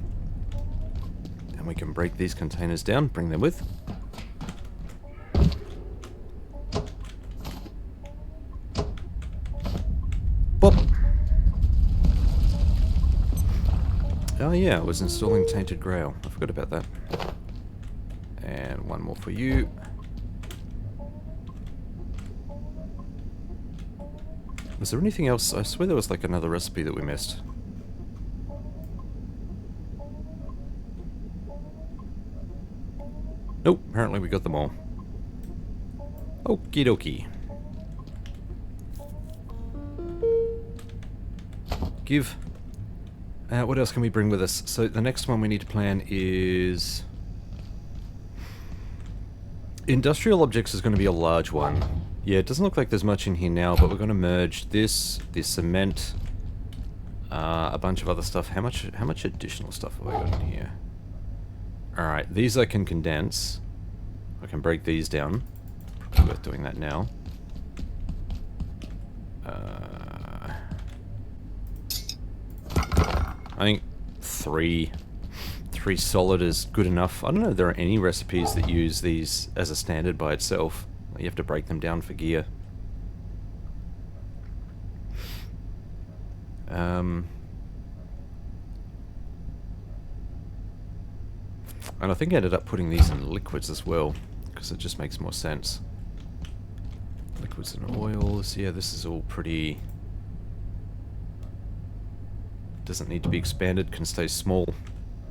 Speaker 1: And we can break these containers down, bring them with. Bop! Oh yeah, I was installing Tainted Grail. I forgot about that. And one more for you. Was there anything else? I swear there was like another recipe that we missed. Nope, apparently we got them all. Okie dokie. Give. What else can we bring with us? So the next one we need to plan is... Industrial objects is going to be a large one. Yeah, it doesn't look like there's much in here now, but we're going to merge this cement, a bunch of other stuff. How much additional stuff have I got in here? Alright, these I can condense. I can break these down. Probably worth doing that now. I think three solid is good enough. I don't know if there are any recipes that use these as a standard by itself. You have to break them down for gear. And I think I ended up putting these in liquids as well, because it just makes more sense. Liquids and oils, yeah, this is all pretty... Doesn't need to be expanded, can stay small.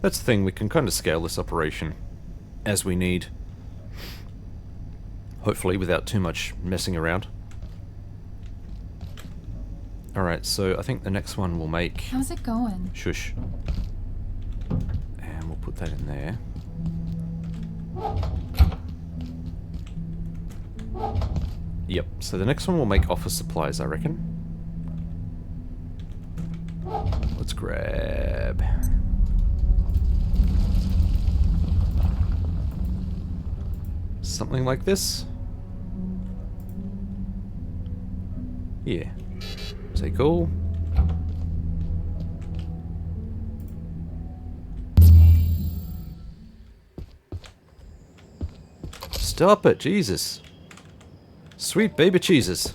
Speaker 1: That's the thing, we can kind of scale this operation as we need. Hopefully without too much messing around. Alright, so I think the next one we'll make...
Speaker 5: How's it going?
Speaker 1: Shush. And we'll put that in there. Yep, so the next one we'll make office supplies, I reckon. Let's grab... something like this. Yeah. Take all. Stop it, Jesus. Sweet baby cheeses.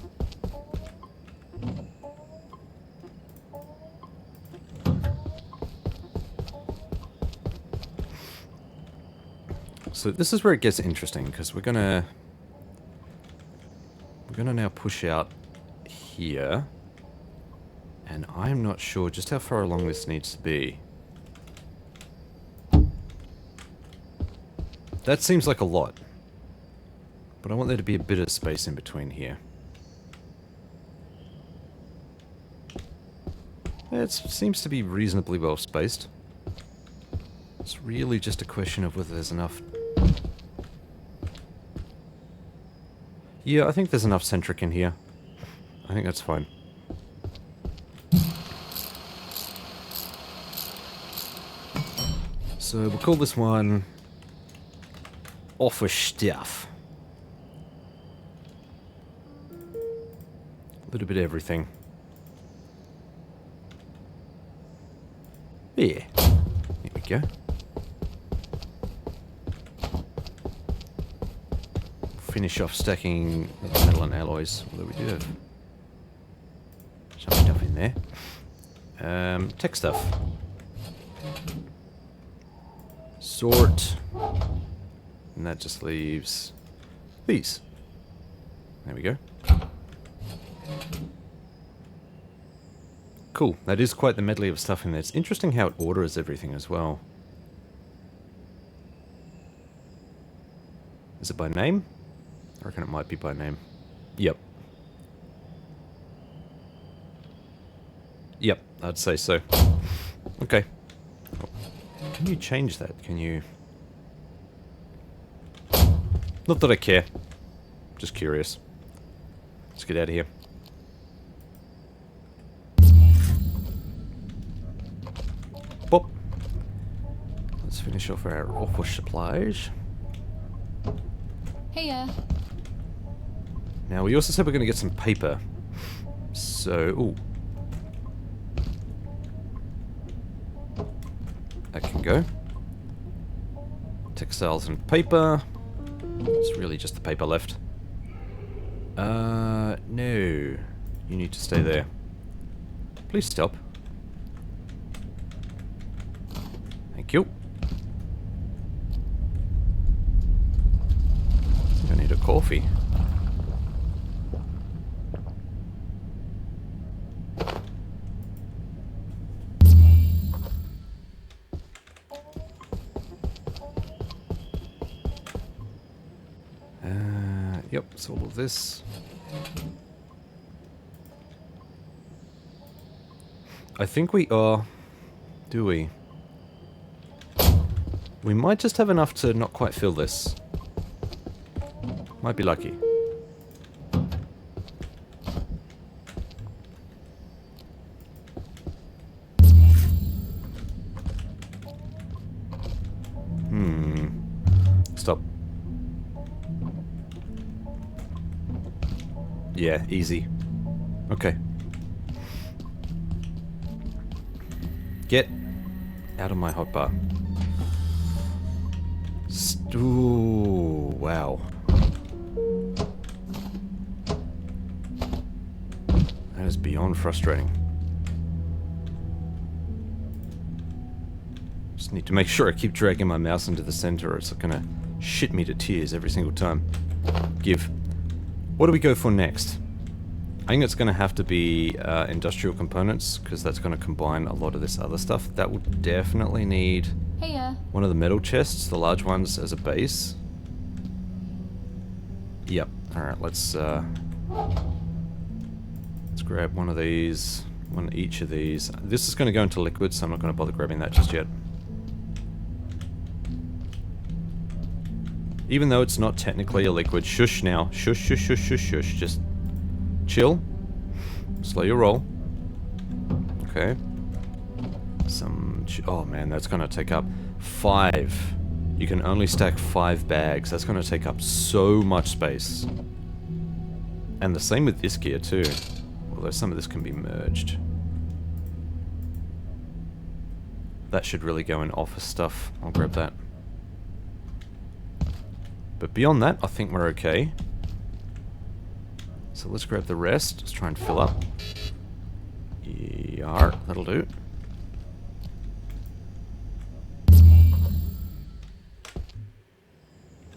Speaker 1: So this is where it gets interesting, because we're gonna now push out here, and I'm not sure just how far along this needs to be. That seems like a lot, but I want there to be a bit of space in between here. It seems to be reasonably well spaced. It's really just a question of whether there's enough. Yeah, I think there's enough centric in here. I think that's fine. So we'll call this one Office Stuff. A little bit of everything. Yeah. Here we go. Finish off stacking metal and alloys. Although we do have some stuff in there. Tech stuff. Sort. And that just leaves these. There we go. Cool. That is quite the medley of stuff in there. It's interesting how it orders everything as well. Is it by name? I reckon it might be by name. Yep. Yep, I'd say so. Okay. Can you change that? Can you... Not that I care. Just curious. Let's get out of here. Bop. Let's finish off our office supplies.
Speaker 5: Heya.
Speaker 1: Now, we also said we're going to get some paper. So, ooh. That can go. Textiles and paper. It's really just the paper left. No. You need to stay there. Please stop. Thank you. I think I need a coffee. Yep, it's all of this. I think we are... Do we? We might just have enough to not quite fill this. Might be lucky. Stop. Yeah, easy. Okay. Get out of my hotbar. Ooh, wow. That is beyond frustrating. Just need to make sure I keep dragging my mouse into the center or it's gonna shit me to tears every single time. Give. What do we go for next? I think it's going to have to be industrial components, because that's going to combine a lot of this other stuff. That would definitely need one of the metal chests, the large ones, as a base. Yep. Alright, let's grab one of these, one each of these. This is going to go into liquid, so I'm not going to bother grabbing that just yet. Even though it's not technically a liquid. Shush now. Shush, shush, shush, shush, shush. Just chill. Slow your roll. Okay. Oh man, that's going to take up 5. You can only stack 5 bags. That's going to take up so much space. And the same with this gear too. Although some of this can be merged. That should really go in office stuff. I'll grab that. But beyond that, I think we're okay. So let's grab the rest. Let's try and fill up. Yeah, that'll do.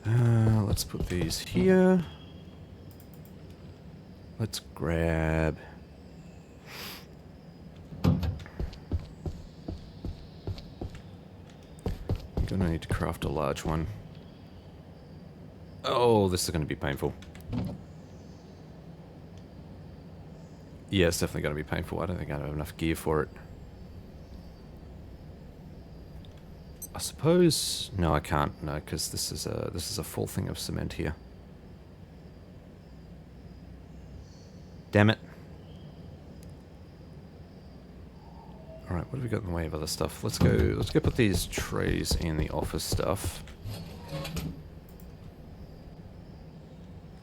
Speaker 1: Let's put these here. Let's grab... I'm gonna need to craft a large one. Oh, this is going to be painful. Yeah, it's definitely going to be painful. I don't think I have enough gear for it. I suppose... No, I can't. No, because this is a full thing of cement here. Damn it. Alright, what have we got in the way of other stuff? Let's go put these trays in the office stuff.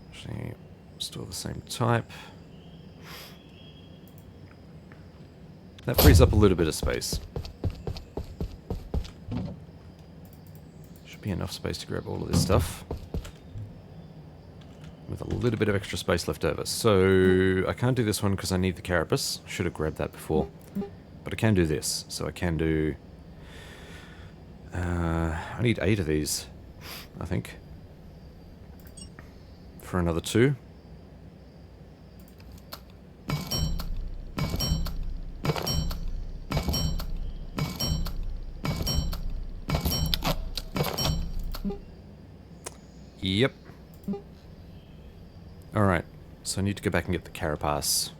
Speaker 1: Actually, still the same type. That frees up a little bit of space. Should be enough space to grab all of this stuff. With a little bit of extra space left over. So I can't do this one because I need the carapace. Should have grabbed that before. But I can do this. So I can do... I need 8 of these, I think. For another 2. Yep. Alright, so I need to go back and get the carapace.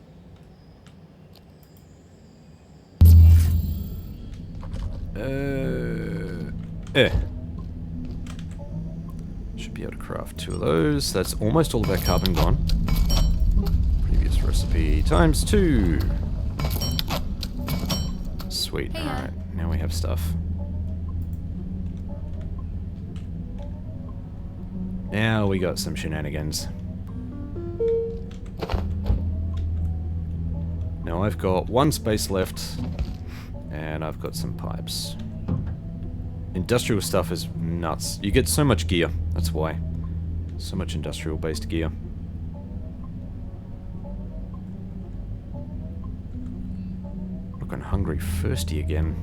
Speaker 1: Should be able to craft 2 of those. That's almost all of our carbon gone. Previous recipe times 2. Sweet,
Speaker 5: Hey,
Speaker 1: alright, now we have stuff. Now we got some shenanigans. Now I've got 1 space left, and I've got some pipes. Industrial stuff is nuts. You get so much gear, that's why. So much industrial-based gear. Looking hungry thirsty again.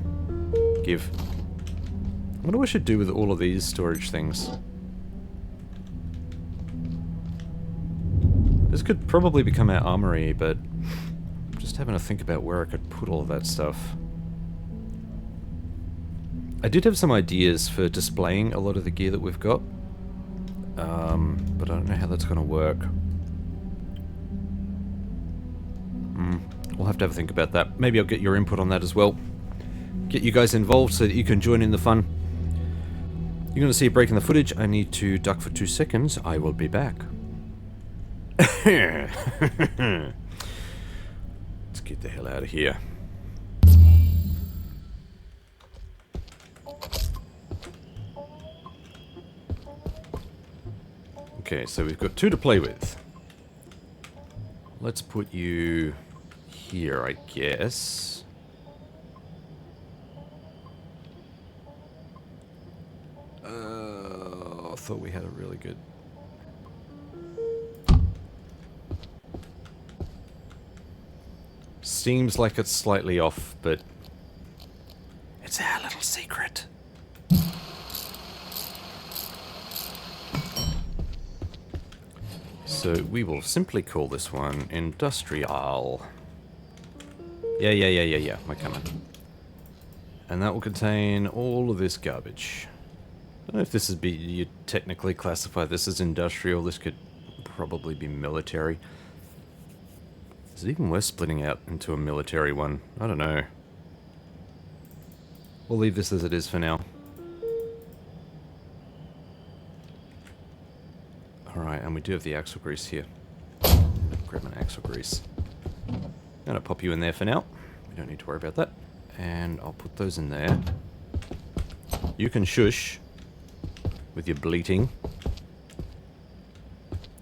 Speaker 1: Give. I wonder what I should do with all of these storage things. This could probably become our armory, but I'm just having to think about where I could put all of that stuff. I did have some ideas for displaying a lot of the gear that we've got, but I don't know how that's going to work. We'll have to have a think about that. Maybe I'll get your input on that as well. Get you guys involved so that you can join in the fun. You're going to see a break in the footage. I need to duck for 2 seconds. I will be back. Let's get the hell out of here. Okay, so we've got 2 to play with. Let's put you here, I guess. I thought we had a really good... Seems like it's slightly off, but it's our little secret. So we will simply call this one Industrial. Yeah, we're coming. And that will contain all of this garbage. I don't know if this is you technically classify this as industrial. This could probably be military. Is it even worth splitting out into a military one? I don't know. We'll leave this as it is for now. Alright, and we do have the axle grease here. Grab an axle grease. I'm gonna pop you in there for now. We don't need to worry about that. And I'll put those in there. You can shush with your bleating.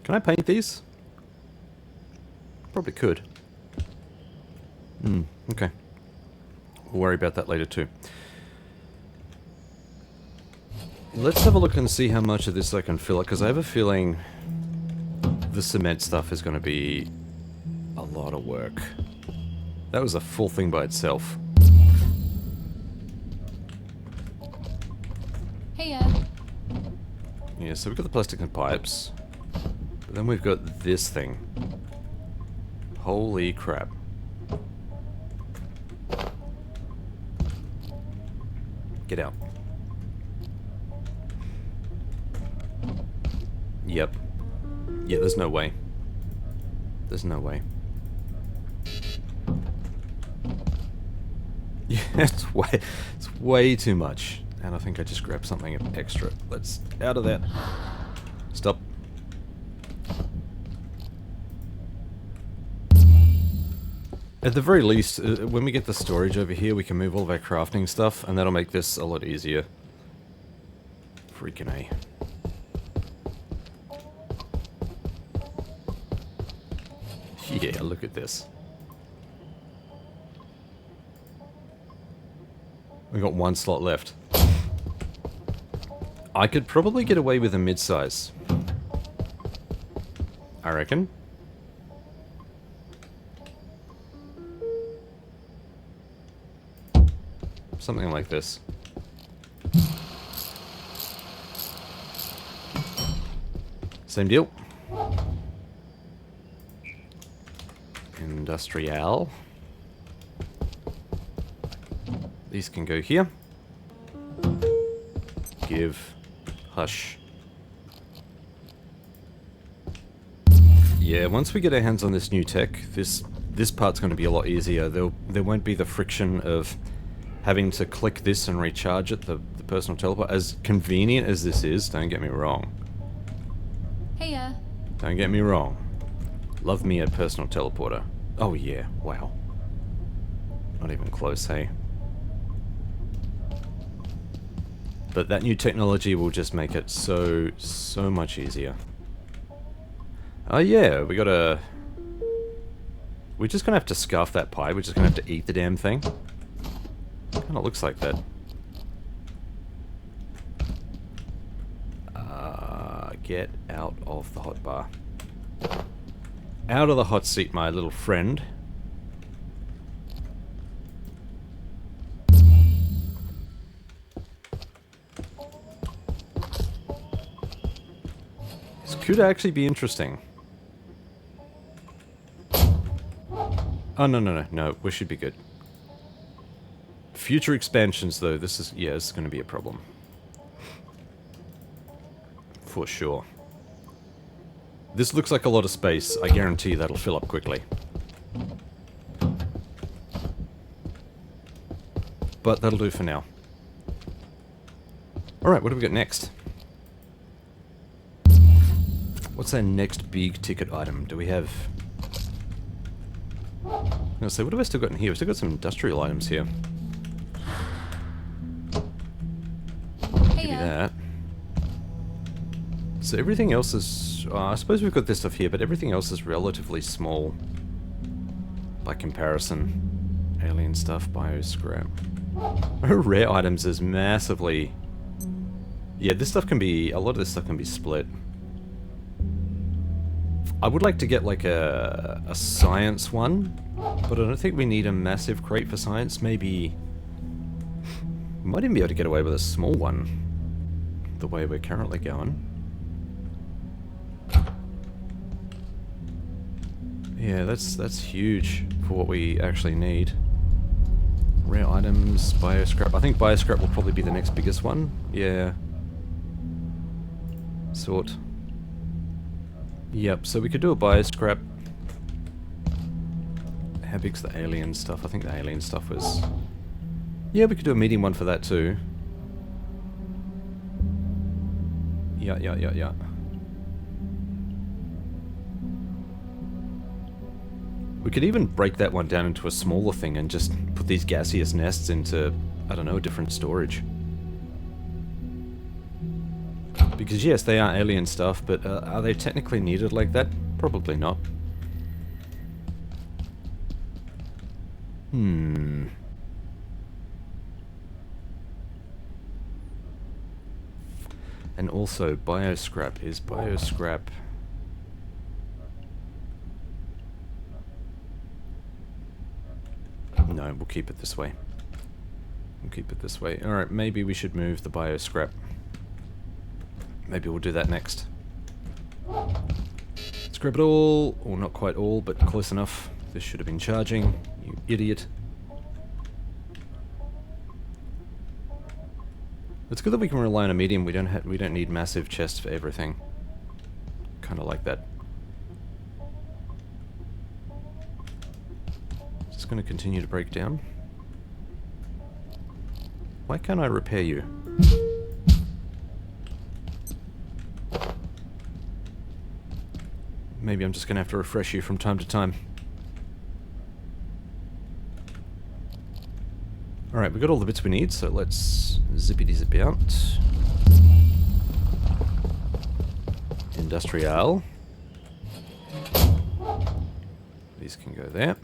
Speaker 1: Can I paint these? Probably could. Okay. We'll worry about that later too. Let's have a look and see how much of this I can fill it, because I have a feeling the cement stuff is going to be a lot of work. That was a full thing by itself.
Speaker 5: Hey,
Speaker 1: Yeah, so we've got the plastic and pipes. But then we've got this thing. Holy crap. Get out. Yep. Yeah, there's no way. There's no way. Yeah, it's way too much. And I think I just grabbed something extra. Let's out of that. Stop. At the very least, when we get the storage over here, we can move all of our crafting stuff, and that'll make this a lot easier. Freaking A. Yeah, look at this. We got one slot left. I could probably get away with a mid-size. I reckon. Something like this. Same deal. Industrial. These can go here. Give. Hush. Yeah, once we get our hands on this new tech, this part's going to be a lot easier. There won't be the friction of having to click this and recharge it, the personal teleport. As convenient as this is, don't get me wrong.
Speaker 5: Heya.
Speaker 1: Don't get me wrong. Love me a personal teleporter. Oh yeah, wow. Not even close, hey? But that new technology will just make it so much easier. Oh yeah, we're just gonna have to scarf that pie. We're just gonna have to eat the damn thing. Kinda looks like that. Get out of the hot bar. Out of the hot seat, my little friend. This could actually be interesting. Oh, no, we should be good. Future expansions, though, this is going to be a problem. For sure. This looks like a lot of space. I guarantee that'll fill up quickly. But that'll do for now. Alright, what do we got next? What's our next big ticket item? Do we have... I was gonna say, what have I still got in here? We've still got some industrial items here. Give me that. So everything else is... I suppose we've got this stuff here, but everything else is relatively small. By comparison. Alien stuff, bioscrap. Rare items is massively... Yeah, this stuff can be... A lot of this stuff can be split. I would like to get like a science one, but I don't think we need a massive crate for science. Maybe... We might even be able to get away with a small one. The way we're currently going. Yeah, that's huge for what we actually need. Rare items, bioscrap. I think bioscrap will probably be the next biggest one. Yeah. Sort. Yep, so we could do a bioscrap. How big's the alien stuff? I think the alien stuff was... Yeah, we could do a medium one for that too. Yeah. We could even break that one down into a smaller thing and just put these gaseous nests into, I don't know, different storage. Because yes, they are alien stuff, but are they technically needed like that? Probably not. And also, bioscrap. Is bioscrap... No, we'll keep it this way. We'll keep it this way. Alright, maybe we should move the bioscrap. Maybe we'll do that next. Let's grab it all, or not quite all, but close enough. This should have been charging, you idiot. It's good that we can rely on a medium. We don't need massive chests for everything. Kind of like that. Just going to continue to break down. Why can't I repair you? Maybe I'm just going to have to refresh you from time to time. Alright, we've got all the bits we need, so let's zippity zip out. Industrial. These can go there.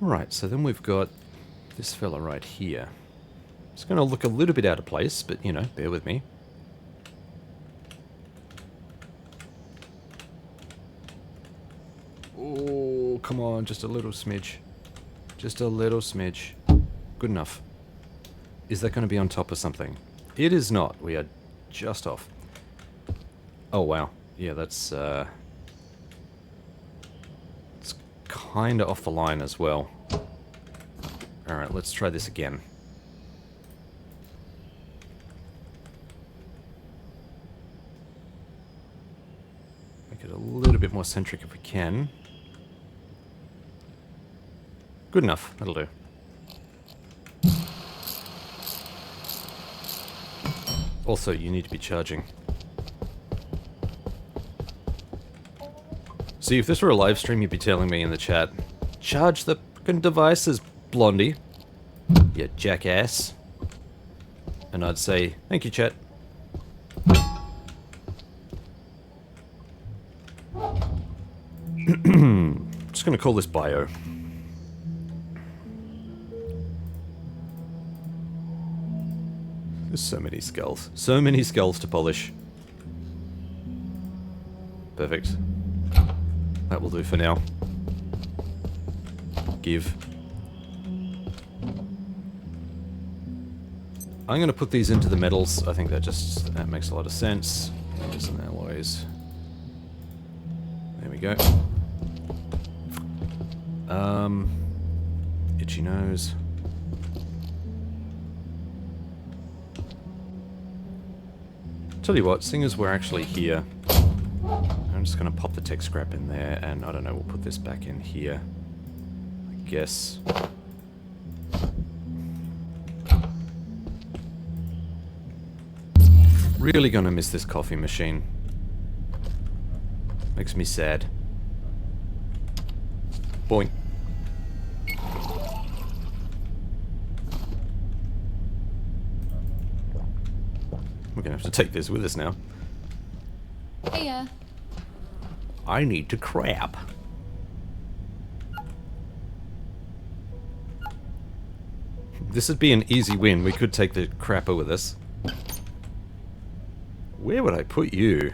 Speaker 1: Right, so then we've got this fella right here. It's going to look a little bit out of place, but, you know, bear with me. Oh, come on, just a little smidge. Just a little smidge. Good enough. Is that going to be on top of something? It is not. We are just off. Oh, wow. Yeah, that's, it's kind of off the line as well. Alright, let's try this again. Make it a little bit more centric if we can. Good enough. That'll do. Also, you need to be charging. See, if this were a live stream, you'd be telling me in the chat, charge the fucking devices, Blondie. You jackass. And I'd say, thank you, chat. Just gonna call this bio. There's so many skulls. So many skulls to polish. Perfect. That will do for now. Give. I'm going to put these into the metals. I think that makes a lot of sense. Metals and alloys. There we go. Itchy nose. Tell you what, seeing as we're actually here, I'm just going to pop the tech scrap in there, and I don't know, we'll put this back in here, I guess. Really gonna miss this coffee machine. Makes me sad. Boing. We're gonna have to take this with us now.
Speaker 5: Hey,
Speaker 1: I need to crap. This would be an easy win. We could take the crapper with us. Where would I put you?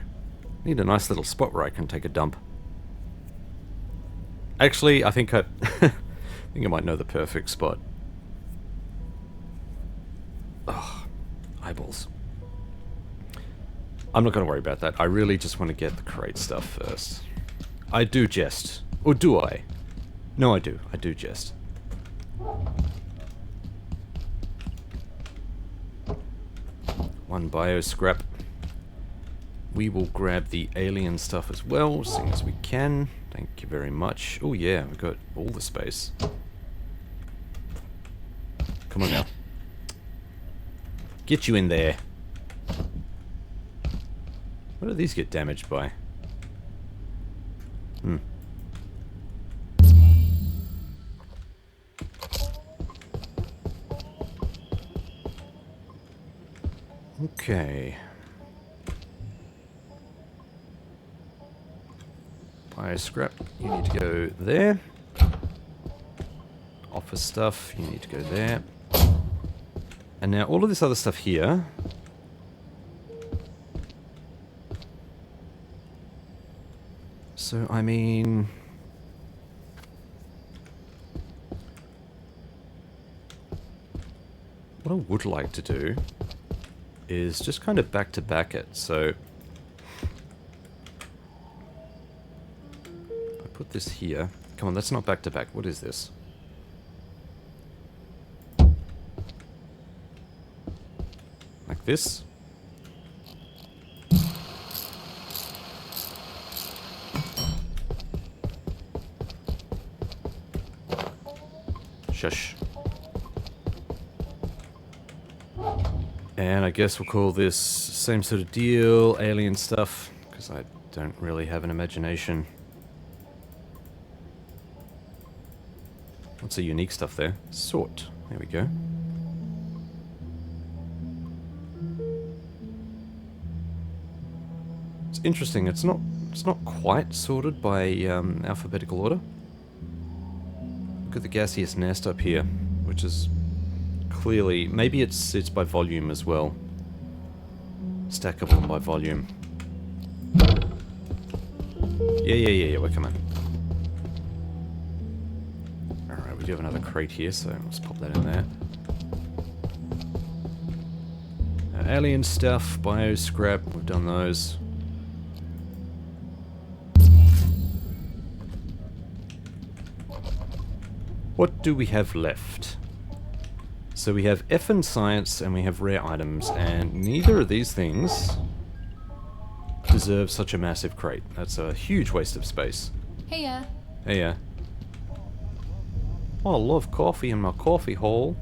Speaker 1: Need a nice little spot where I can take a dump. Actually, I think I think I might know the perfect spot. Ugh, eyeballs. I'm not going to worry about that. I really just want to get the crate stuff first. I do jest. Or do I? No, I do. I do jest. One bio scrap. We will grab the alien stuff as well, seeing as we can. Thank you very much. Oh yeah, we've got all the space. Come on now. Get you in there. What do these get damaged by? Okay. Bio scrap, you need to go there. Office stuff, you need to go there. And now all of this other stuff here. So, I mean... what I would like to do is just kind of back-to-back it. So, I put this here. Come on, that's not back-to-back. What is this? Like this? Shush. And I guess we'll call this same sort of deal, alien stuff, because I don't really have an imagination. Lots of unique stuff there. Sort. There we go. It's interesting. It's not quite sorted by alphabetical order. Look at the gaseous nest up here, which is clearly... Maybe it's by volume as well. Stackable by volume. Yeah, we're coming. Alright, we do have another crate here, so let's pop that in there. Alien stuff, bio scrap, we've done those. What do we have left? So we have F in science and we have rare items, and neither of these things deserve such a massive crate. That's a huge waste of space.
Speaker 5: Heya.
Speaker 1: Hey, oh, I love coffee in my coffee hole.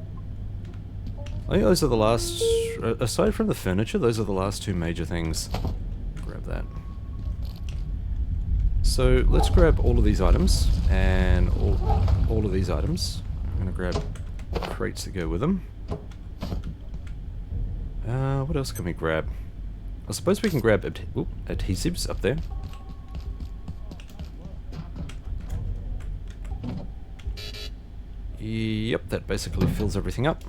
Speaker 1: I think those are the last, aside from the furniture, those are the last two major things. Grab that. So let's grab all of these items, and all of these items. I'm going to grab crates that go with them. What else can we grab? I suppose we can grab adhesives up there. Yep, that basically fills everything up.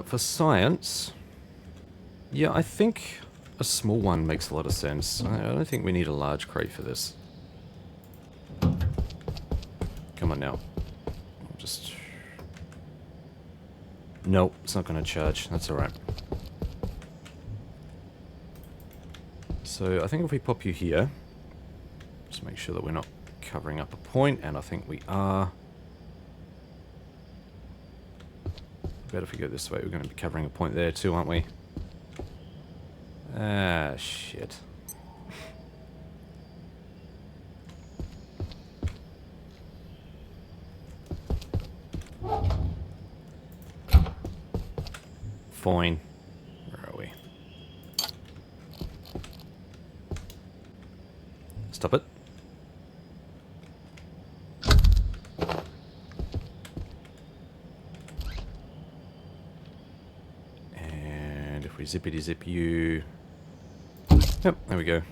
Speaker 1: For science, yeah, I think a small one makes a lot of sense. I don't think we need a large crate for this. Come on now. Just... Nope, it's not going to charge. That's alright. So I think if we pop you here, just make sure that we're not covering up a point, and I think we are. Bet if we go this way, we're going to be covering a point there too, aren't we? Ah, shit. Fine. Where are we? Stop it. And if we zippity zip you... Yep, there we go.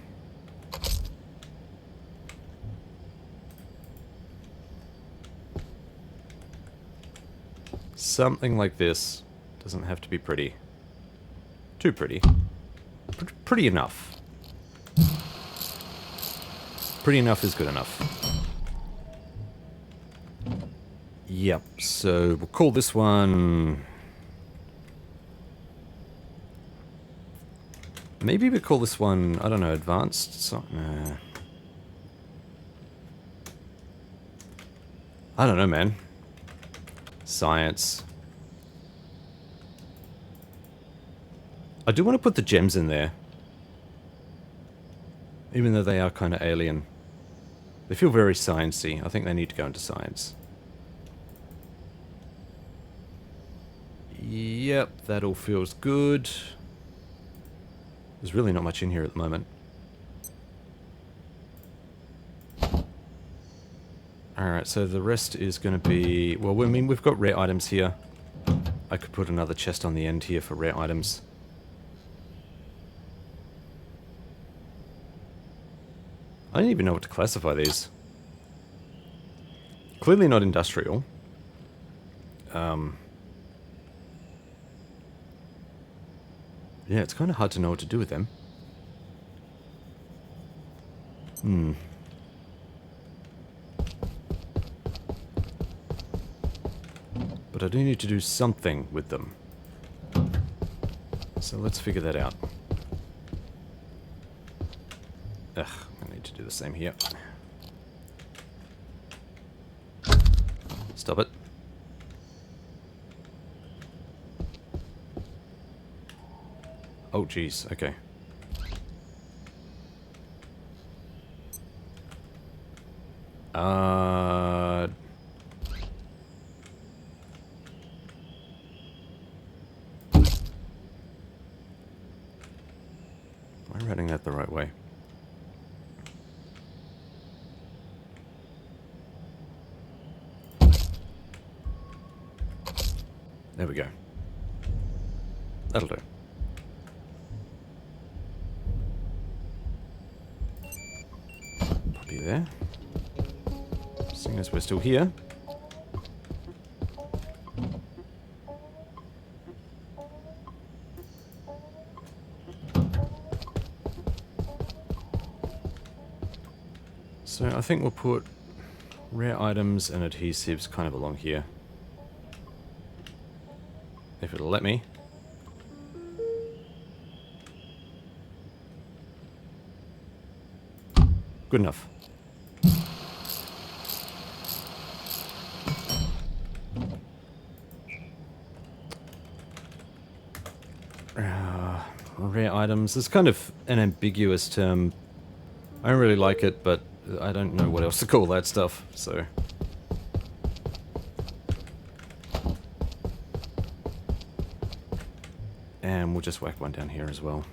Speaker 1: Something like this. Doesn't have to be pretty. Too pretty. Pretty enough. Pretty enough is good enough. Yep, so we'll call this one... Maybe we call this one, I don't know, advanced? Nah. I don't know, man. Science. I do want to put the gems in there. Even though they are kind of alien. They feel very sciencey. I think they need to go into science. Yep, that all feels good. There's really not much in here at the moment. Alright, so the rest is going to be... Well, I mean, we've got rare items here. I could put another chest on the end here for rare items. I don't even know what to classify these. Clearly not industrial. Yeah, it's kind of hard to know what to do with them. But I do need to do something with them. So let's figure that out. Ugh, I need to do the same here. Stop it. Oh, jeez, okay. Am I writing that the right way? There we go. That'll do. Pop you there. Seeing as we're still here. So I think we'll put rare items and adhesives kind of along here. If it'll let me. Good enough. Rare items. It's kind of an ambiguous term. I don't really like it, but I don't know what else to call that stuff, so... And we'll just whack one down here as well.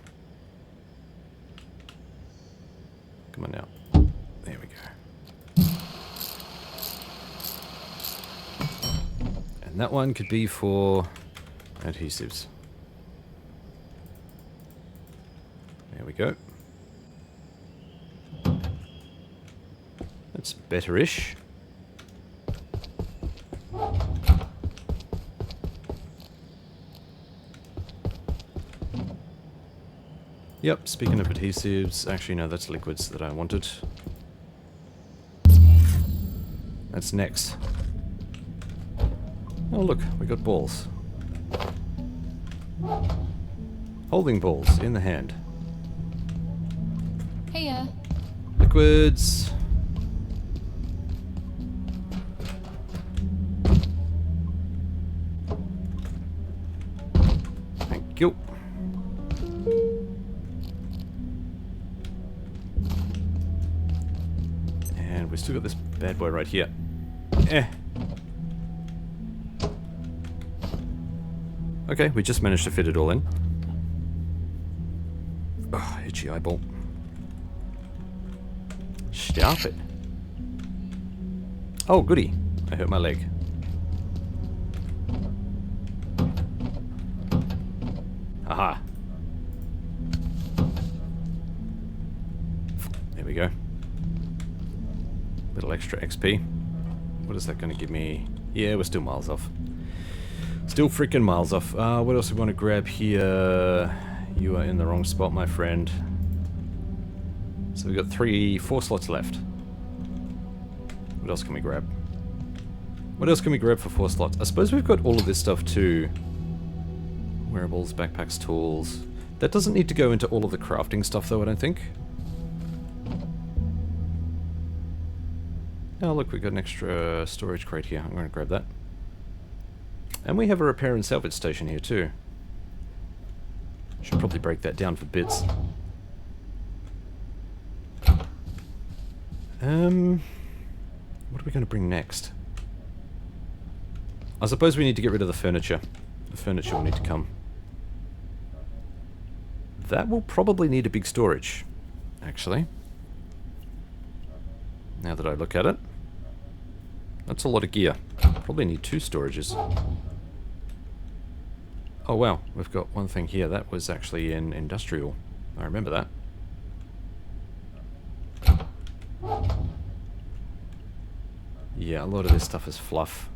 Speaker 1: Come on now. There we go. And that one could be for adhesives. There we go. That's better-ish. Yep, speaking of adhesives, actually no, that's liquids that I wanted. That's next. Oh look, we got balls. Holding balls in the hand.
Speaker 5: Heya.
Speaker 1: Liquids. Thank you. And we still got this bad boy right here. Okay, we just managed to fit it all in. Oh, itchy eyeball. Stop it. Oh, goody. I hurt my leg. Haha. There we go. Little extra XP. What is that going to give me? Yeah, we're still miles off. Still freaking miles off. What else do we want to grab here? You are in the wrong spot, my friend. So we've got 4 slots left. What else can we grab? What else can we grab for 4 slots? I suppose we've got all of this stuff too. Wearables, backpacks, tools. That doesn't need to go into all of the crafting stuff though, I don't think. Oh look, we've got an extra storage crate here. I'm going to grab that. And we have a repair and salvage station here too. Should probably break that down for bits. What are we going to bring next? I suppose we need to get rid of the furniture. The furniture will need to come. That will probably need a big storage, actually. Now that I look at it. That's a lot of gear. Probably need 2 storages. Oh wow, we've got one thing here. That was actually in industrial. I remember that. Yeah, a lot of this stuff is fluff.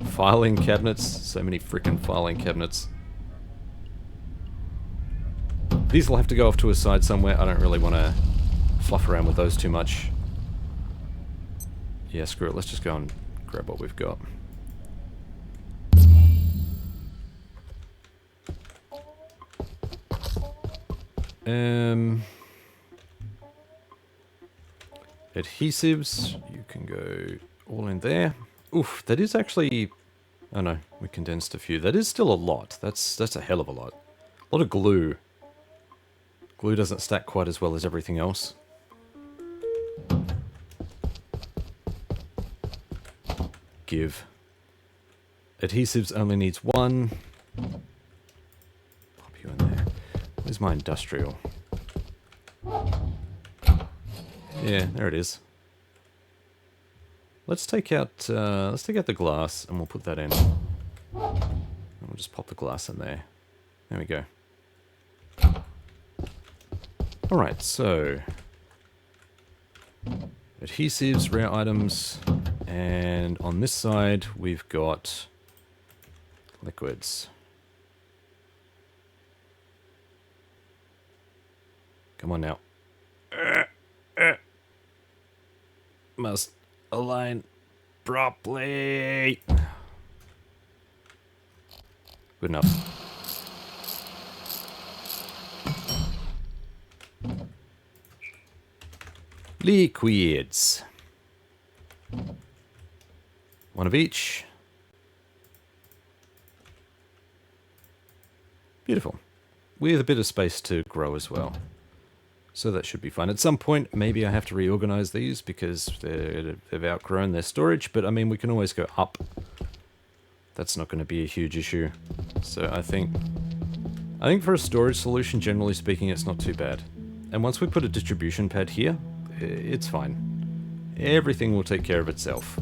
Speaker 1: Filing cabinets. So many freaking filing cabinets. These will have to go off to a side somewhere. I don't really want to fluff around with those too much. Yeah, screw it. Let's just go and grab what we've got. Adhesives. You can go all in there. Oof, that is actually... Oh no, we condensed a few. That is still a lot. That's a hell of a lot. A lot of glue. Glue doesn't stack quite as well as everything else. Give. Adhesives only needs 1. Pop you in there. Where's my industrial? Yeah, there it is. Let's take out the glass and we'll put that in. We'll just pop the glass in there. There we go. Alright, so adhesives, rare items, and on this side we've got liquids. Come on now. Must align properly. Good enough. Liquids. One of each. Beautiful. With a bit of space to grow as well. So that should be fine. At some point, maybe I have to reorganize these because they've outgrown their storage, but I mean, we can always go up. That's not going to be a huge issue. So I think for a storage solution, generally speaking, it's not too bad. And once we put a distribution pad here, it's fine. Everything will take care of itself.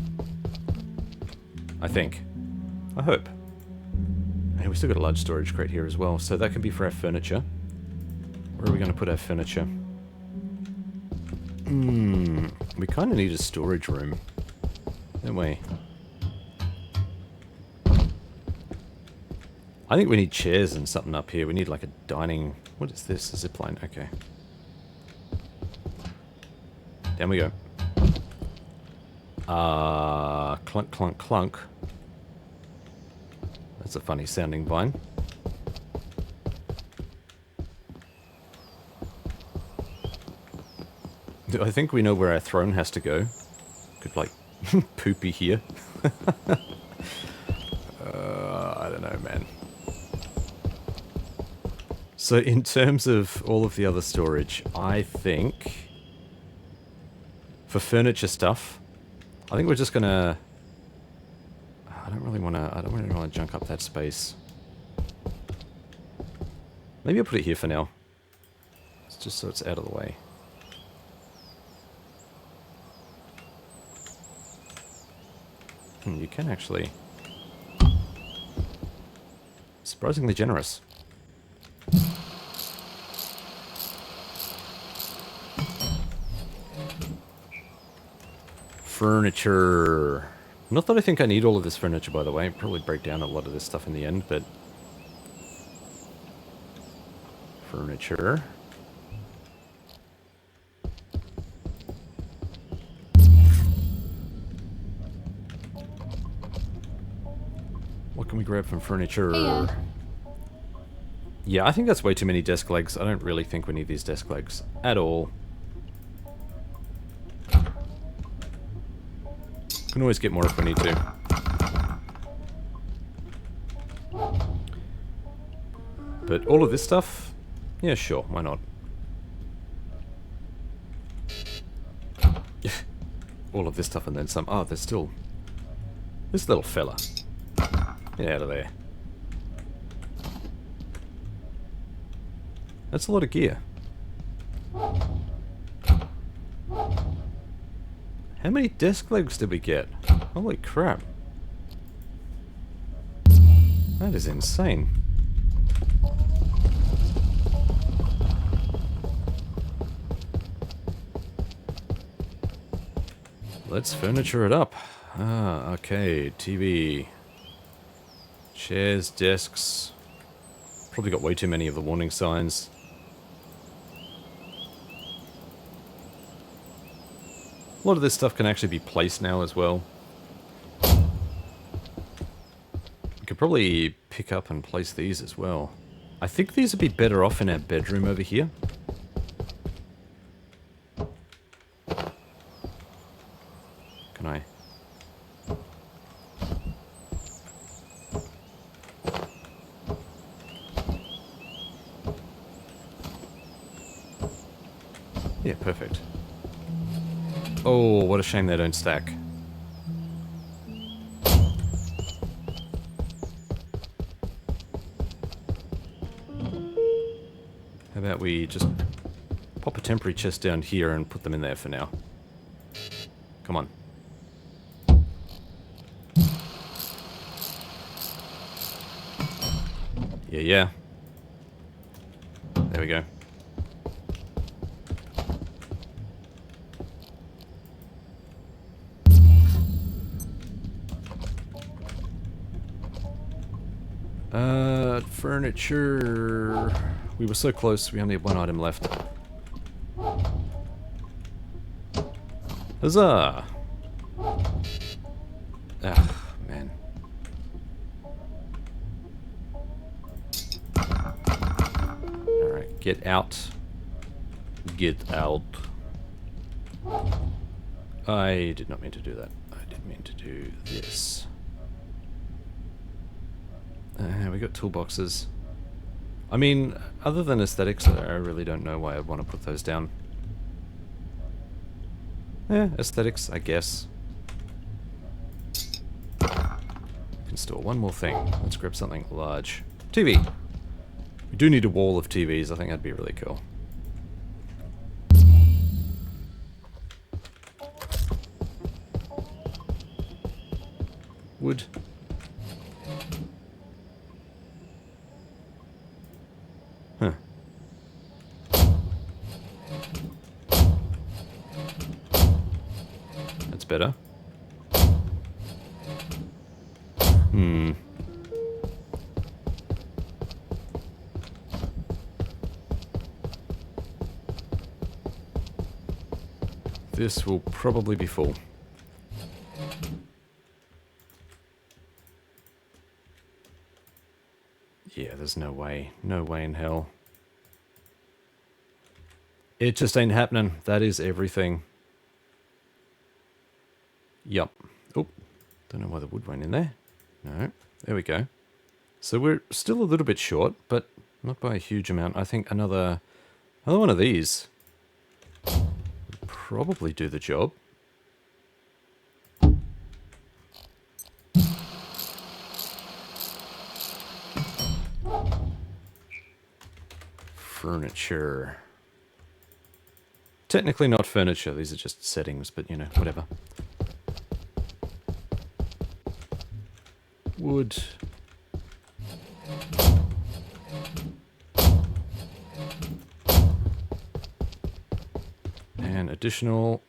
Speaker 1: I think. I hope. And we still got a large storage crate here as well, so that can be for our furniture. Where are we going to put our furniture? We kind of need a storage room, don't we? I think we need chairs and something up here. We need like a dining... What is this? A zipline. Okay. Down we go. Clunk, clunk, clunk. That's a funny sounding vine. I think we know where our throne has to go. Could like poopy here. I don't know, man. So in terms of all of the other storage, I think for furniture stuff, I think we're just gonna... I don't really want to junk up that space. Maybe I'll put it here for now. It's just so it's out of the way. You can actually... Surprisingly generous. Furniture. Not that I think I need all of this furniture, by the way. I'd probably break down a lot of this stuff in the end, but... Furniture. What can we grab from furniture?
Speaker 5: Hey,
Speaker 1: yeah, I think that's way too many desk legs. I don't really think we need these desk legs at all. Can always get more if we need to. But all of this stuff? Yeah, sure, why not? All of this stuff and then some. Oh, there's still... This little fella. Get out of there. That's a lot of gear. How many desk legs did we get? Holy crap. That is insane. Let's furniture it up. Ah, okay. TV. Chairs, desks. Probably got way too many of the warning signs. A lot of this stuff can actually be placed now as well. We could probably pick up and place these as well. I think these would be better off in our bedroom over here. Can I? Yeah, perfect. Oh, what a shame they don't stack. How about we just pop a temporary chest down here and put them in there for now. Come on. Yeah, yeah. There we go. Furniture. We were so close, we only have one item left. Huzzah! Ah, man. Alright, get out. Get out. I did not mean to do that. I did mean to do this. We got toolboxes. I mean, other than aesthetics, I really don't know why I'd want to put those down. Aesthetics, I guess. Can store one more thing. Let's grab something large. TV! We do need a wall of TVs. I think that'd be really cool. Wood. Huh. That's better. This will probably be full. Yeah, there's no way. No way in hell. It just ain't happening. That is everything. Yup. Oh, don't know why the wood went in there. No, there we go. So we're still a little bit short, but not by a huge amount. I think another one of these would probably do the job. Furniture. Technically not furniture, these are just settings, but you know, whatever. Wood. And additional.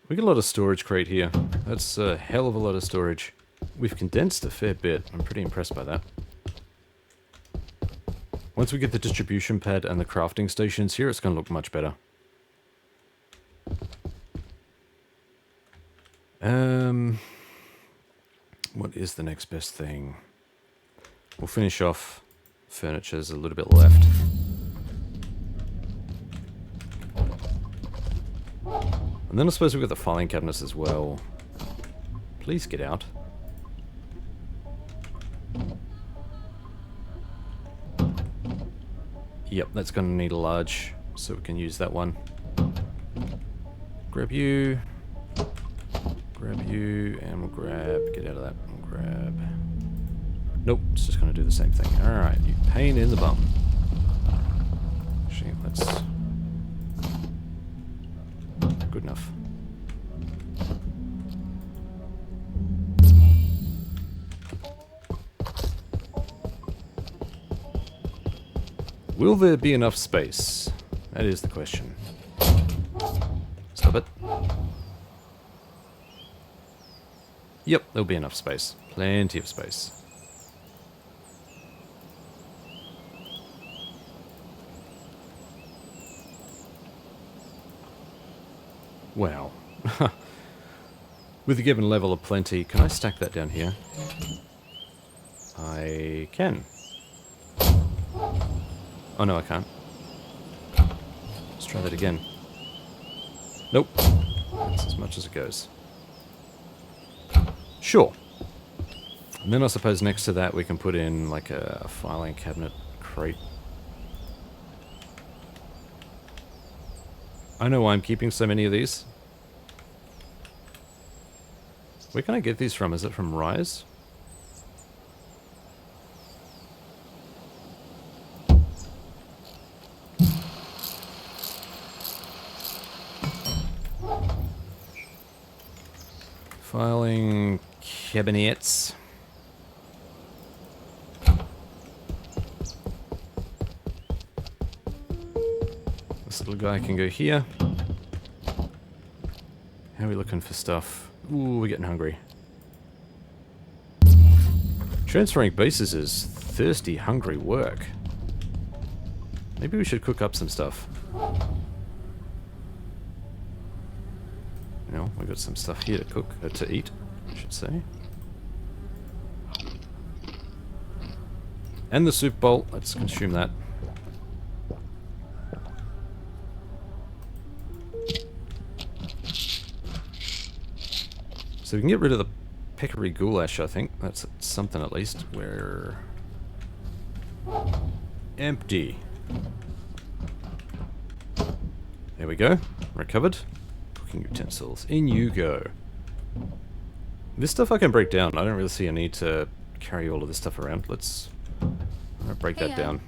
Speaker 1: We got a lot of storage crate here. That's a hell of a lot of storage. We've condensed a fair bit. I'm pretty impressed by that. Once we get the distribution pad and the crafting stations here, it's going to look much better. What is the next best thing? We'll finish off furniture. There's a little bit left. And then I suppose we've got the filing cabinets as well. Please get out. Yep, that's going to need a large, so we can use that one. Grab you, and we'll grab, get out of that, and grab. Nope, it's just going to do the same thing. Alright, you pain in the bum. Actually, let's... Good enough. Will there be enough space? That is the question. Stop it. Yep, there'll be enough space. Plenty of space. Wow. With a given level of plenty, can I stack that down here? I can. Oh no, I can't. Let's try that again. Nope. That's as much as it goes. Sure. And then I suppose next to that we can put in like a filing cabinet crate. I know why I'm keeping so many of these. Where can I get these from? Is it from Rise? Filing cabinets. This little guy can go here. How are we looking for stuff? Ooh, we're getting hungry. Transferring bases is thirsty, hungry work. Maybe we should cook up some stuff. No, we've got some stuff here to cook, to eat, I should say. And the soup bowl, let's consume that. So we can get rid of the peccary goulash, I think. That's something at least. We're empty. There we go. Recovered. Cooking utensils. In you go. This stuff I can break down. I don't really see a need to carry all of this stuff around. Let's break that down.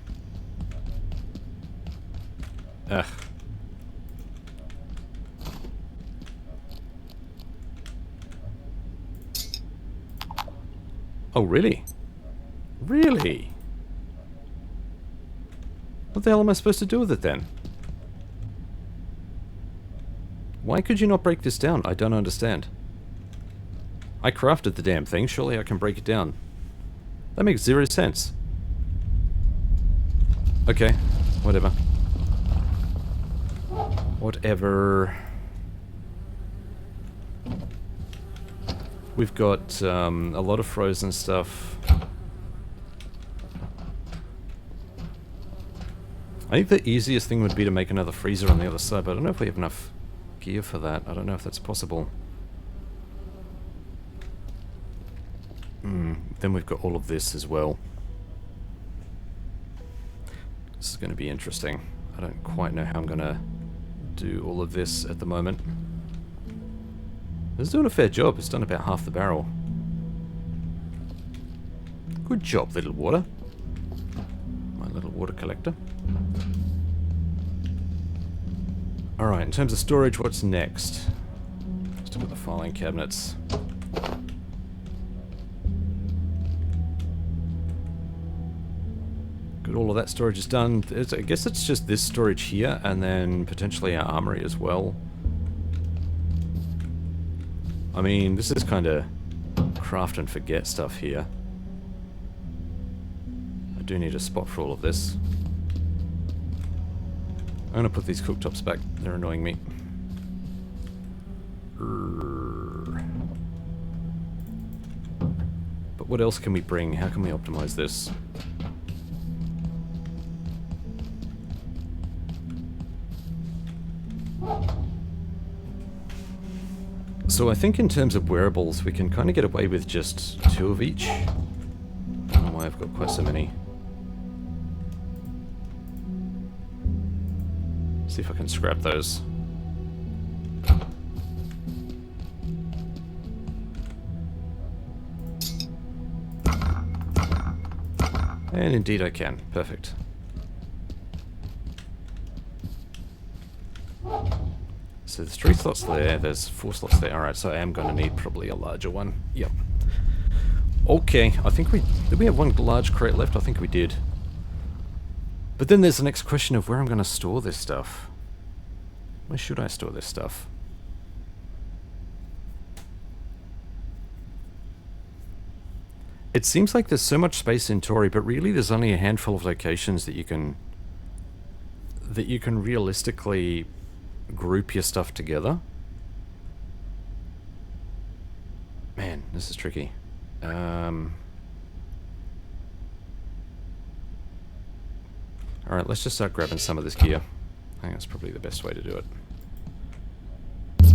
Speaker 1: Ugh. Oh, really? Really? What the hell am I supposed to do with it then? Why could you not break this down? I don't understand. I crafted the damn thing. Surely I can break it down. That makes zero sense. Okay, whatever. Whatever. We've got a lot of frozen stuff. I think the easiest thing would be to make another freezer on the other side, but I don't know if we have enough gear for that. I don't know if that's possible. Then we've got all of this as well. This is going to be interesting. I don't quite know how I'm going to do all of this at the moment. It's doing a fair job. It's done about half the barrel. Good job, little water. My little water collector. Alright, in terms of storage, what's next? Let's look at the filing cabinets. Good, all of that storage is done. I guess it's just this storage here, and then potentially our armory as well. I mean, this is kind of craft and forget stuff here. I do need a spot for all of this. I'm going to put these cooktops back. They're annoying me. But what else can we bring? How can we optimize this? So I think in terms of wearables, we can kind of get away with just 2 of each. I don't know why I've got quite so many. See if I can scrap those. And indeed I can. Perfect. So there's 3 slots there, there's 4 slots there. Alright, so I am going to need probably a larger one. Yep. Okay, I think did we have 1 large crate left? I think we did. But then there's the next question of where I'm going to store this stuff. Where should I store this stuff? It seems like there's so much space in Tori, but really there's only a handful of locations that you can realistically group your stuff together. Man, this is tricky. Alright, let's just start grabbing some of this gear. I think that's probably the best way to do it.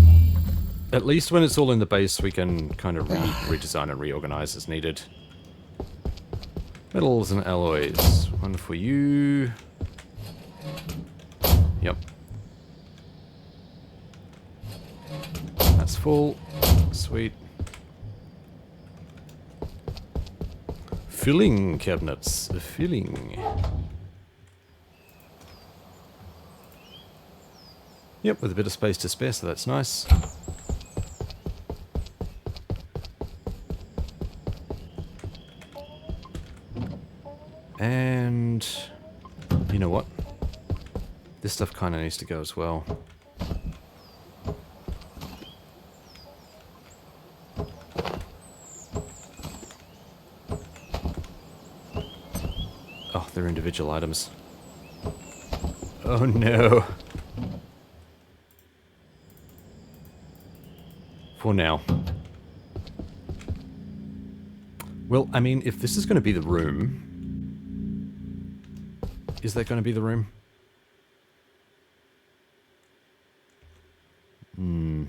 Speaker 1: At least when it's all in the base, we can kind of redesign and reorganize as needed. Metals and alloys. 1 for you. Yep. That's full. Sweet. Filling cabinets. Filling. Yep, with a bit of space to spare, so that's nice. And you know what? This stuff kind of needs to go as well. Oh, they're individual items. Oh no. For now. Well, I mean, if this is going to be the room... Is that going to be the room? Hmm.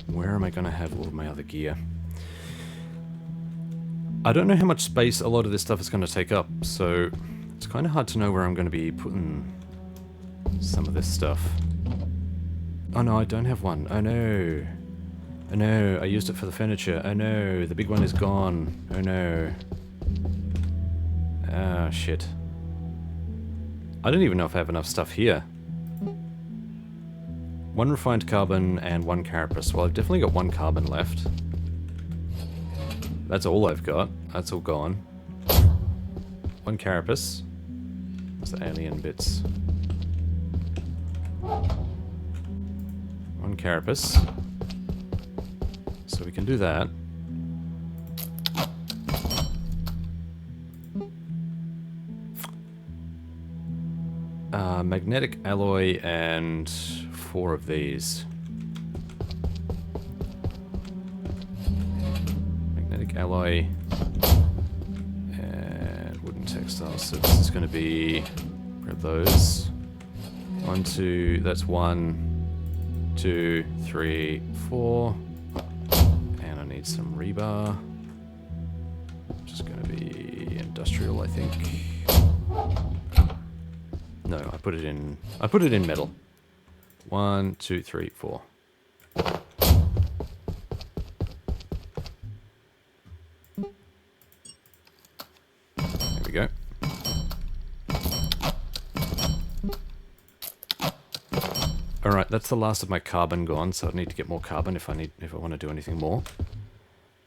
Speaker 1: Where am I going to have all of my other gear? I don't know how much space a lot of this stuff is going to take up, so it's kind of hard to know where I'm going to be putting some of this stuff. Oh no, I don't have one. Oh no. Oh no, I used it for the furniture. Oh no, the big one is gone. Oh no. Ah, shit. I don't even know if I have enough stuff here. 1 refined carbon and 1 carapace. Well, I've definitely got 1 carbon left. That's all I've got. That's all gone. 1 carapace. What's the alien bits? 1 carapace. So we can do that. Magnetic alloy and 4 of these. Magnetic alloy and wooden textiles. So this is going to be, grab those. 1, 2, that's 1, 2, 3, 4. And I need some rebar. Just going to be industrial, I think. No, I put it in metal. 1, 2, 3, 4. There we go. Alright, that's the last of my carbon gone, so I need to get more carbon if I want to do anything more.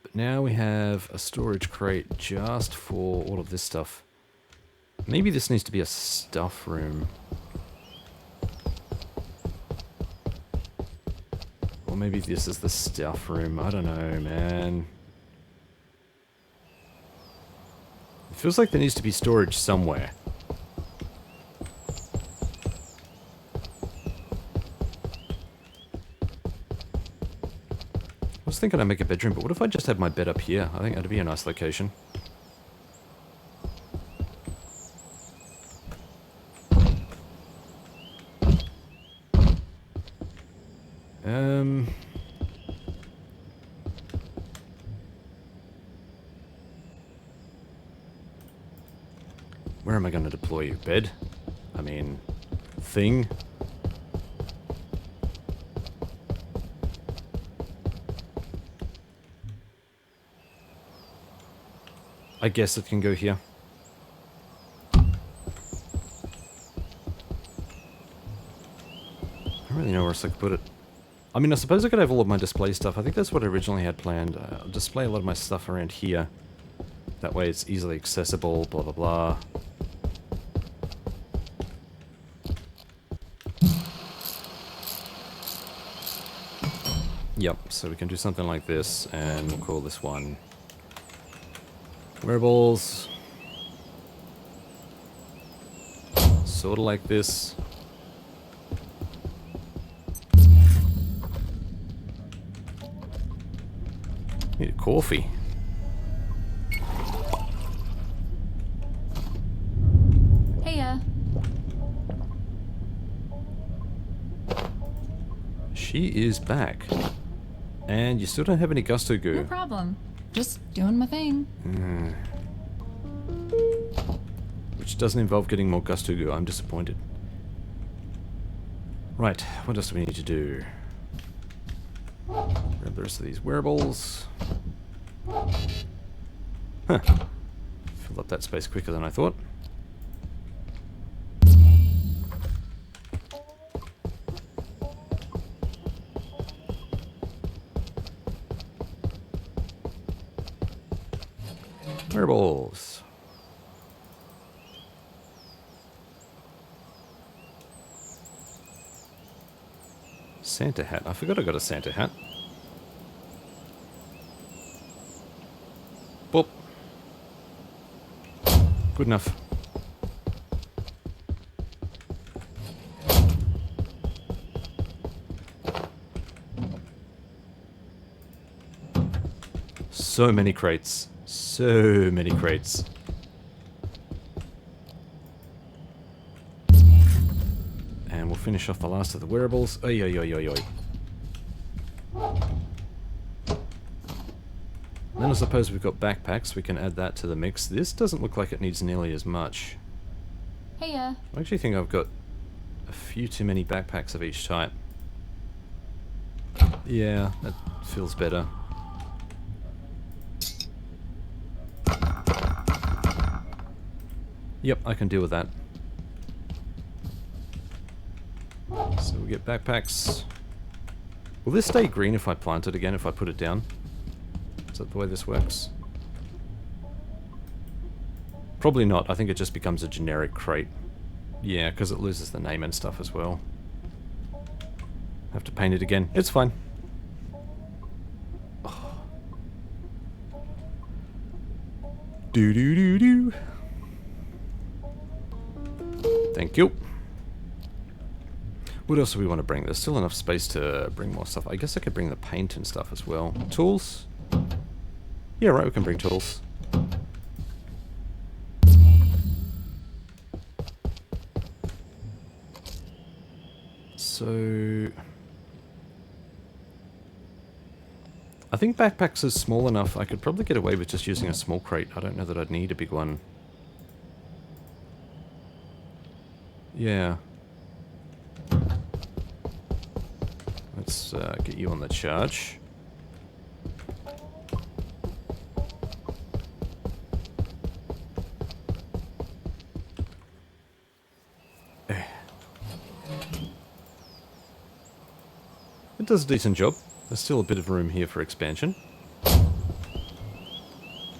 Speaker 1: But now we have a storage crate just for all of this stuff. Maybe this needs to be a stuff room. Or maybe this is the stuff room. I don't know, man. It feels like there needs to be storage somewhere. I was thinking I'd make a bedroom, but what if I just had my bed up here? I think that'd be a nice location. Where am I going to deploy you? Bed? I mean, thing? I guess it can go here. I don't really know where else I could put it. I mean, I suppose I could have all of my display stuff. I think that's what I originally had planned. I'll display a lot of my stuff around here. That way it's easily accessible, blah blah blah. Yep, so we can do something like this, and we'll call this one wearables. Sort of like this. Need a coffee.
Speaker 5: Hey,
Speaker 1: She is back. And you still don't have any gusto
Speaker 5: no
Speaker 1: goo.
Speaker 5: problem. Just doing my thing.
Speaker 1: Which doesn't involve getting more gusto goo. I'm disappointed. Right, what else do we need to do? Grab the rest of these wearables. Huh. Fill up that space quicker than I thought. Wearables. Santa hat. I forgot I got a Santa hat. Boop. Good enough. So many crates. So many crates. And we'll finish off the last of the wearables. Oi, oi, oi, oi, oi. Then I suppose we've got backpacks. We can add that to the mix. This doesn't look like it needs nearly as much.
Speaker 5: Heya.
Speaker 1: I actually think I've got a few too many backpacks of each type. Yeah, that feels better. Yep, I can deal with that. So we get backpacks. Will this stay green if I plant it again, if I put it down? Is that the way this works? Probably not. I think it just becomes a generic crate. Yeah, because it loses the name and stuff as well. Have to paint it again. It's fine. Oh. Do. Thank you. What else do we want to bring? There's still enough space to bring more stuff. I guess I could bring the paint and stuff as well. Tools? Yeah, right, we can bring tools. So... I think backpacks are small enough. I could probably get away with just using a small crate. I don't know that I'd need a big one. Yeah. Let's get you on the charge. It does a decent job. There's still a bit of room here for expansion.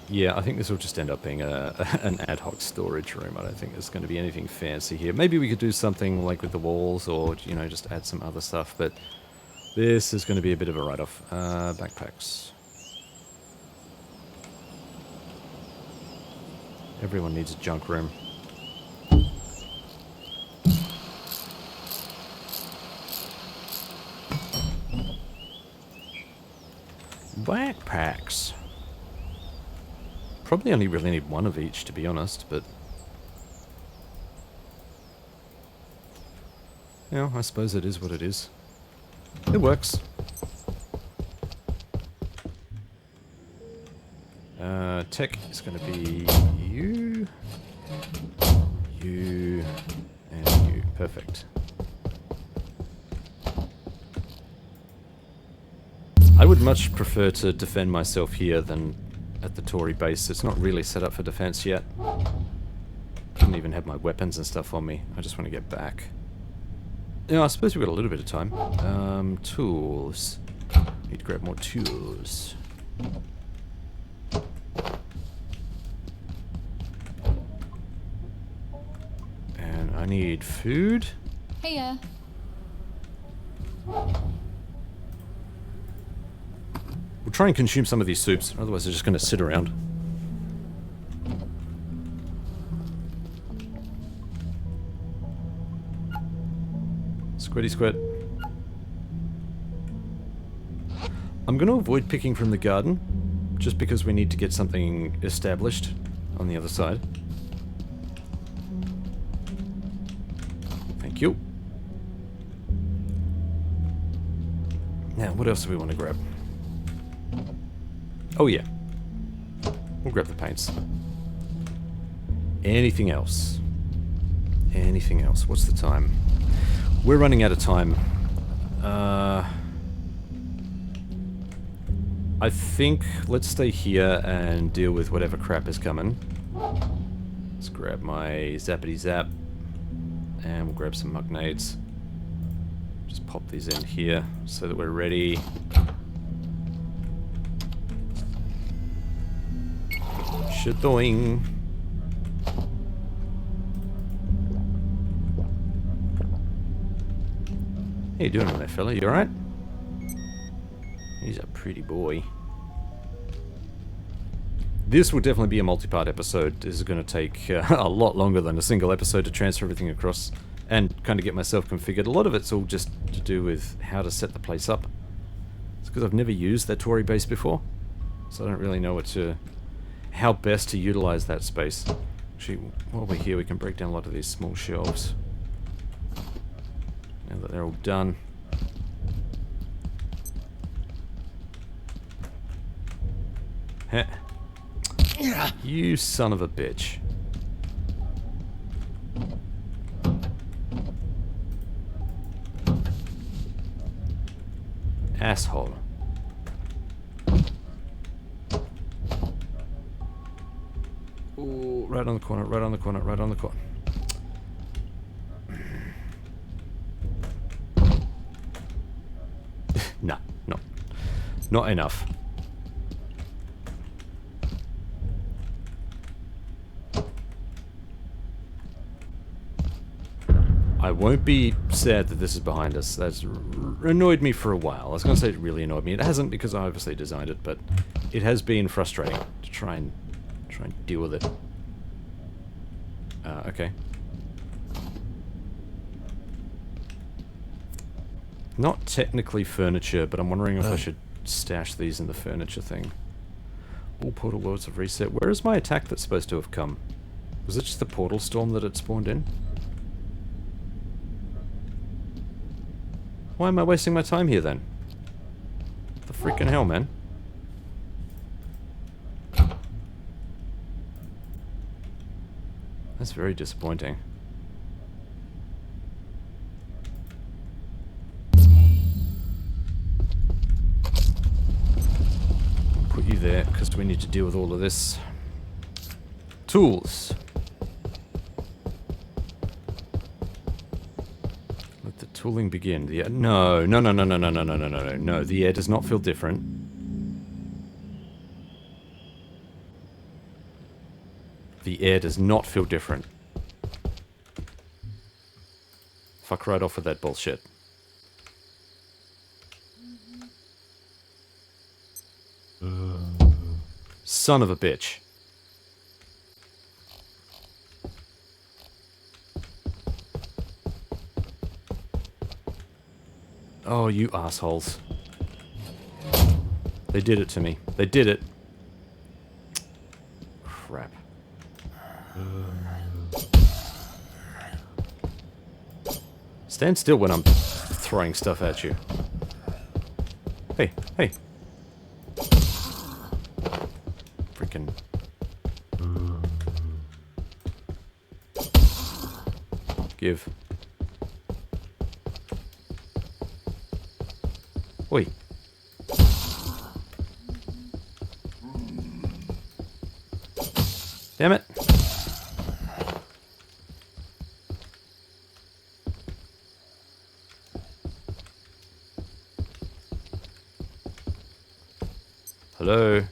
Speaker 1: Yeah, I think this will just end up being an ad hoc storage room. I don't think there's going to be anything fancy here. Maybe we could do something like with the walls or, you know, just add some other stuff, but this is going to be a bit of a write-off. Backpacks. Everyone needs a junk room. Backpacks. Probably only really need one of each, to be honest, but... yeah, I suppose it is what it is. It works. Tech is going to be you, you, and you. Perfect. I would much prefer to defend myself here than at the Tory base. It's not really set up for defense yet. Didn't even have my weapons and stuff on me. I just want to get back. Yeah, I suppose we've got a little bit of time. Tools. Need to grab more tools. And I need food.
Speaker 5: Heya.
Speaker 1: We'll try and consume some of these soups, otherwise they're just going to sit around. Squiddy squid. I'm going to avoid picking from the garden, just because we need to get something established on the other side. Thank you. Now, what else do we want to grab? Oh yeah. We'll grab the paints. Anything else? Anything else? What's the time? We're running out of time. I think let's stay here and deal with whatever crap is coming. Let's grab my zappity zap. And we'll grab some mug nades. Just pop these in here so that we're ready. Shadoing. How you doing there, fella? You alright? He's a pretty boy. This will definitely be a multi-part episode. This is going to take a lot longer than a single episode to transfer everything across and kind of get myself configured. A lot of it's all just to do with how to set the place up. It's because I've never used that Tory base before, so I don't really know how best to utilize that space. Actually, while we're here, we can break down a lot of these small shelves. Now that they're all done. Heh. You son of a bitch. Asshole. Ooh, right on the corner, right on the corner, right on the corner. No, no. Not enough. I won't be sad that this is behind us. That's annoyed me for a while. I was going to say it really annoyed me. It hasn't, because I obviously designed it, but it has been frustrating to try and deal with it. Okay. Not technically furniture, but I'm wondering if I should stash these in the furniture thing. All portal worlds have reset. Where is my attack that's supposed to have come? Was it just the portal storm that it spawned in? Why am I wasting my time here then? The freaking hell, man. That's very disappointing. I'll put you there, because we need to deal with all of this. Tools. Let the tooling begin. The air... No. No, the air does not feel different. The air does not feel different. Fuck right off with that bullshit. Son of a bitch. Oh, you assholes. They did it to me. They did it. Crap. Stand still when I'm throwing stuff at you. Hey, hey. Freaking. Give. Oi. Damn it. Hello?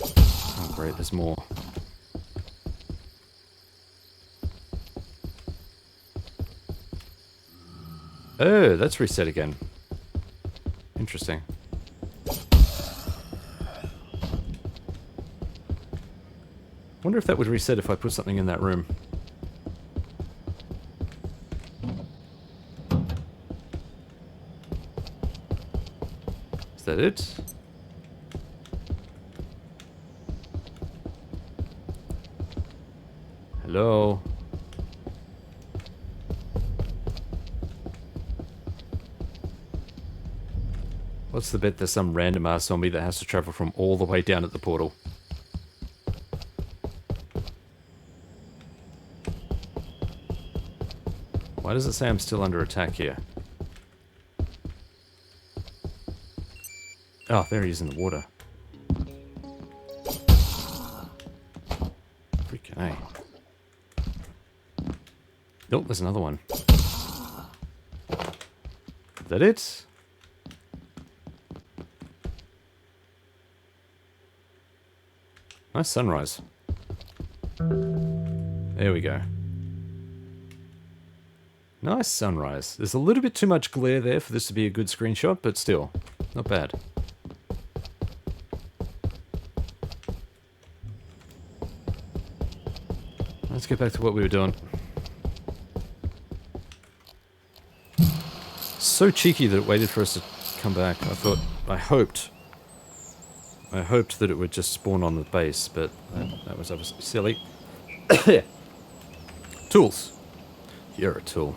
Speaker 1: Oh great, there's more. Oh, that's reset again. Interesting. Wonder if that would reset if I put something in that room. Is that it? Hello? What's the bet there's some random ass zombie that has to travel from all the way down at the portal? Why does it say I'm still under attack here? Oh, there he is in the water. Freaking A. Nope, there's another one. Is that it? Nice sunrise. There we go. Nice sunrise. There's a little bit too much glare there for this to be a good screenshot, but still, not bad. Let's get back to what we were doing. So cheeky that it waited for us to come back. I hoped that it would just spawn on the base, but that was obviously silly. Tools. You're a tool.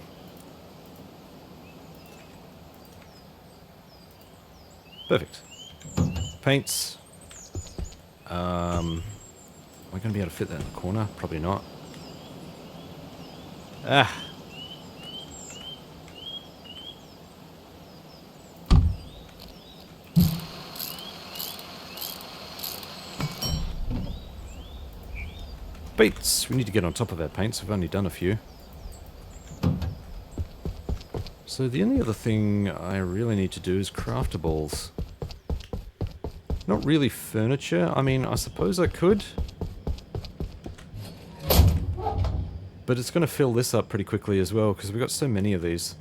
Speaker 1: Perfect. Paints. Am I going to be able to fit that in the corner? Probably not. Ah. Paints. We need to get on top of our paints. We've only done a few. So the only other thing I really need to do is craftables. Not really furniture. I mean, I suppose I could. But it's going to fill this up pretty quickly as well, because we've got so many of these.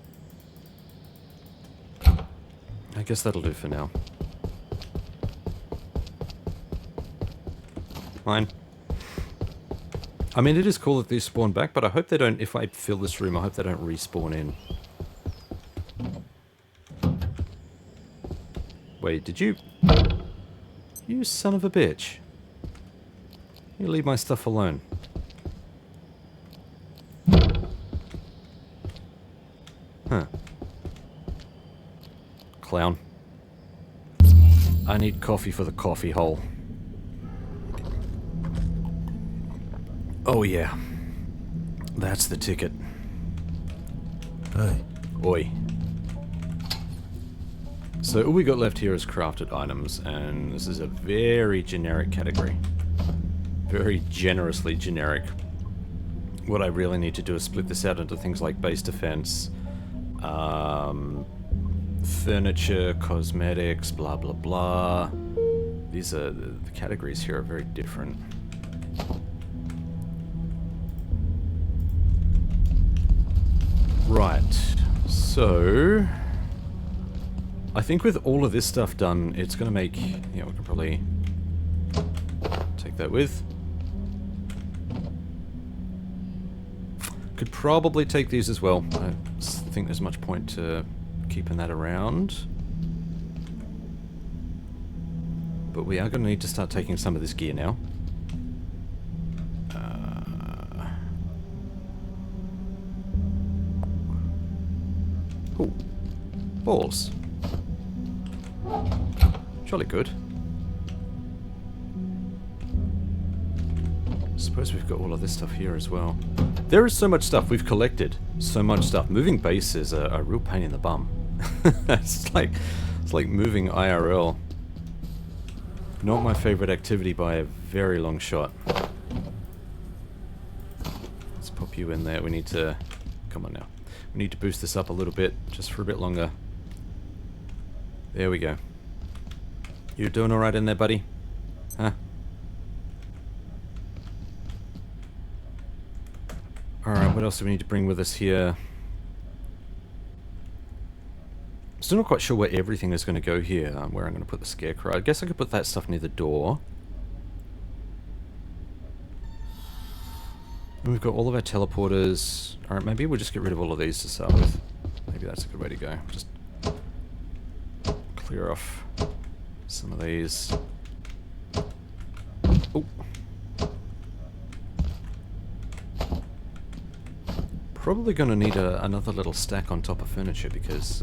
Speaker 1: I guess that'll do for now. Fine. I mean, it is cool that these spawn back, but I hope they don't, if I fill this room, I hope they don't respawn in. Wait, did you... You son of a bitch. You leave my stuff alone. Huh. Clown. I need coffee for the coffee hole. Oh yeah. That's the ticket.
Speaker 2: Hey,
Speaker 1: Oi. So all we got left here is crafted items, and this is a very generic category. Very generously generic. What I really need to do is split this out into things like base defense, furniture, cosmetics, blah blah blah. These are, the categories here are very different. Right, so I think with all of this stuff done, it's going to make, yeah, we can probably take that with. Could probably take these as well. I don't think there's much point to keeping that around. But we are going to need to start taking some of this gear now. Ooh. Balls. Jolly good. Suppose we've got all of this stuff here as well. There is so much stuff we've collected. So much stuff. Moving base is a real pain in the bum. it's like moving IRL. Not my favorite activity by a very long shot. Let's pop you in there. We need to... Come on now. We need to boost this up a little bit, just for a bit longer. There we go. You doing alright in there, buddy? Huh? Alright, what else do we need to bring with us here? Still not quite sure where everything is going to go here. Where I'm going to put the scarecrow. I guess I could put that stuff near the door. And we've got all of our teleporters. Alright, maybe we'll just get rid of all of these to start with. Maybe that's a good way to go. Just clear off some of these. Oh. Probably going to need another little stack on top of furniture because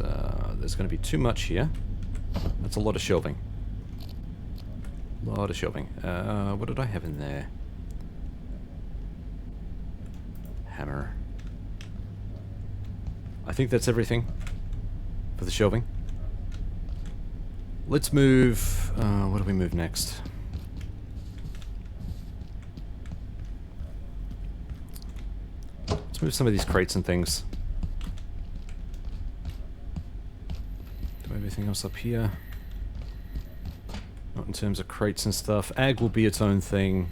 Speaker 1: there's going to be too much here. That's a lot of shelving. A lot of shelving. What did I have in there? Hammer. I think that's everything for the shelving. Let's move... what do we move next? Let's move some of these crates and things. Do everything else up here. Not in terms of crates and stuff. Ag will be its own thing.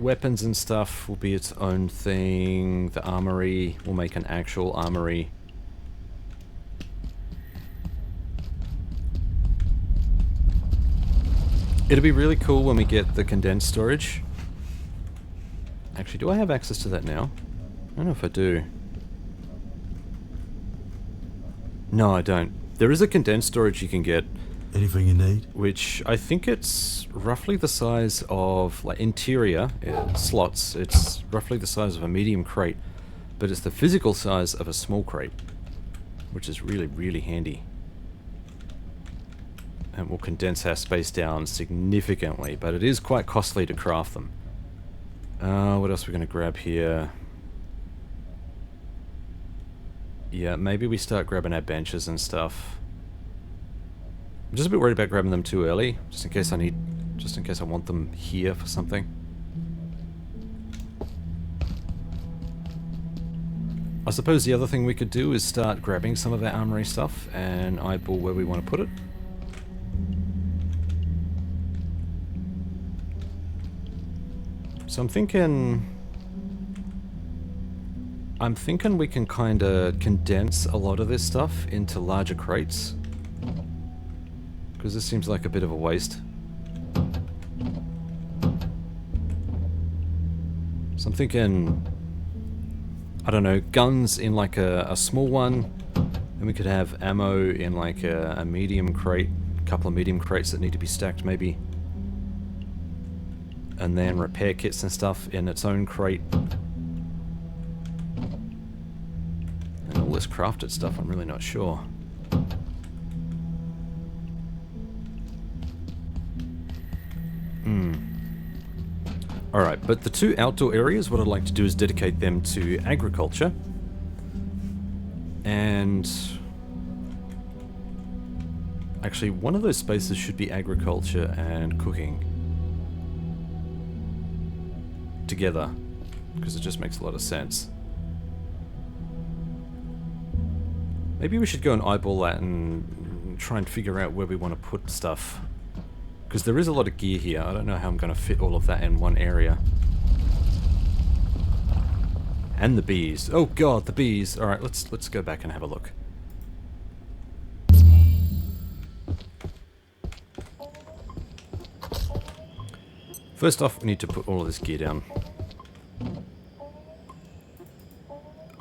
Speaker 1: Weapons and stuff will be its own thing. The armory will make an actual armory. It'll be really cool when we get the condensed storage. Actually, do I have access to that now? I don't know if I do. No, I don't. There is a condensed storage you can get,
Speaker 2: Anything you need?
Speaker 1: which I think it's roughly the size of, like, interior slots. It's roughly the size of a medium crate, but it's the physical size of a small crate, which is really, really handy. And will condense our space down significantly, but it is quite costly to craft them. What else are we going to grab here? Yeah, maybe we start grabbing our benches and stuff. I'm just a bit worried about grabbing them too early, just in case I want them here for something. I suppose the other thing we could do is start grabbing some of our armory stuff and eyeball where we want to put it. So I'm thinking we can kind of condense a lot of this stuff into larger crates, because this seems like a bit of a waste. So I'm thinking, I don't know, guns in like a small one, and we could have ammo in like a medium crate, a couple of medium crates that need to be stacked maybe. And then repair kits and stuff in its own crate. And all this crafted stuff, I'm really not sure. Alright, but the two outdoor areas, what I'd like to do is dedicate them to agriculture. And actually, one of those spaces should be agriculture and cooking together, because it just makes a lot of sense. Maybe we should go and eyeball that and try and figure out where we want to put stuff, because there is a lot of gear here. I don't know how I'm going to fit all of that in one area. And the bees. Oh god, the bees. Alright, let's go back and have a look. First off, we need to put all of this gear down.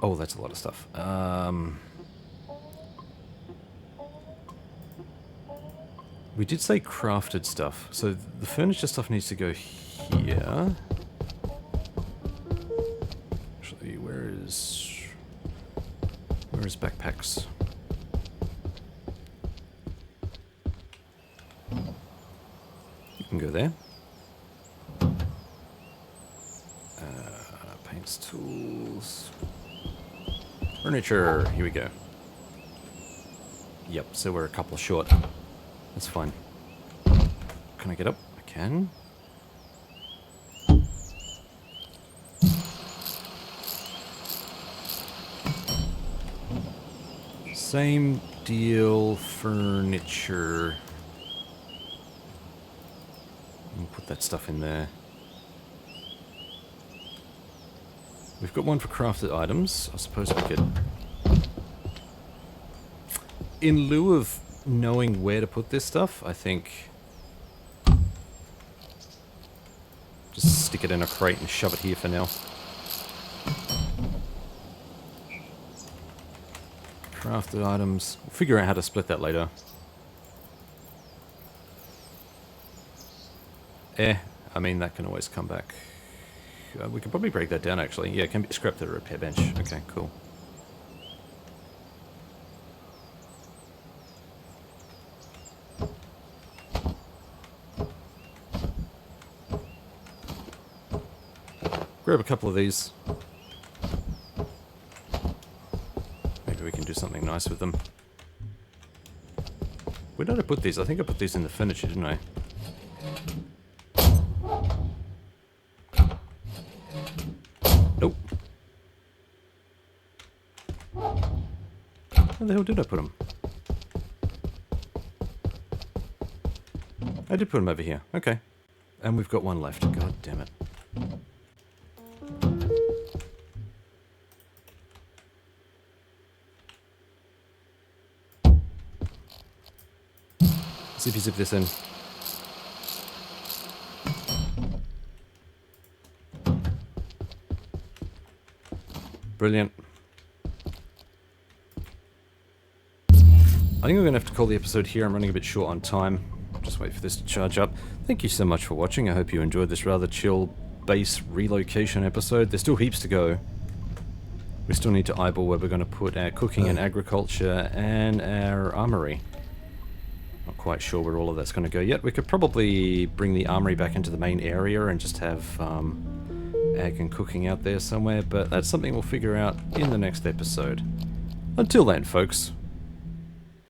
Speaker 1: Oh, that's a lot of stuff. We did say crafted stuff, so the furniture stuff needs to go here. Actually, where is backpacks? You can go there. Paints, tools, furniture. Here we go. Yep, so we're a couple short. That's fine. Can I get up? I can. Same deal, furniture. We'll put that stuff in there. We've got one for crafted items. I suppose we could... In lieu of knowing where to put this stuff, I think... just stick it in a crate and shove it here for now. Crafted items. We'll figure out how to split that later. I mean, that can always come back. We can probably break that down, actually. Yeah, it can be scrapped at a repair bench. Okay, cool. Grab a couple of these. Maybe we can do something nice with them. Where did I put these? I think I put these in the furniture, didn't I? Nope. Where the hell did I put them? I did put them over here. Okay. And we've got one left. God damn it. Zippy zip this in. Brilliant. I think we're going to have to call the episode here. I'm running a bit short on time. Just wait for this to charge up. Thank you so much for watching. I hope you enjoyed this rather chill base relocation episode. There's still heaps to go. We still need to eyeball where we're going to put our cooking and agriculture and our armory. Not quite sure where all of that's going to go yet. We could probably bring the armory back into the main area and just have ag and cooking out there somewhere, but that's something we'll figure out in the next episode. Until then, folks,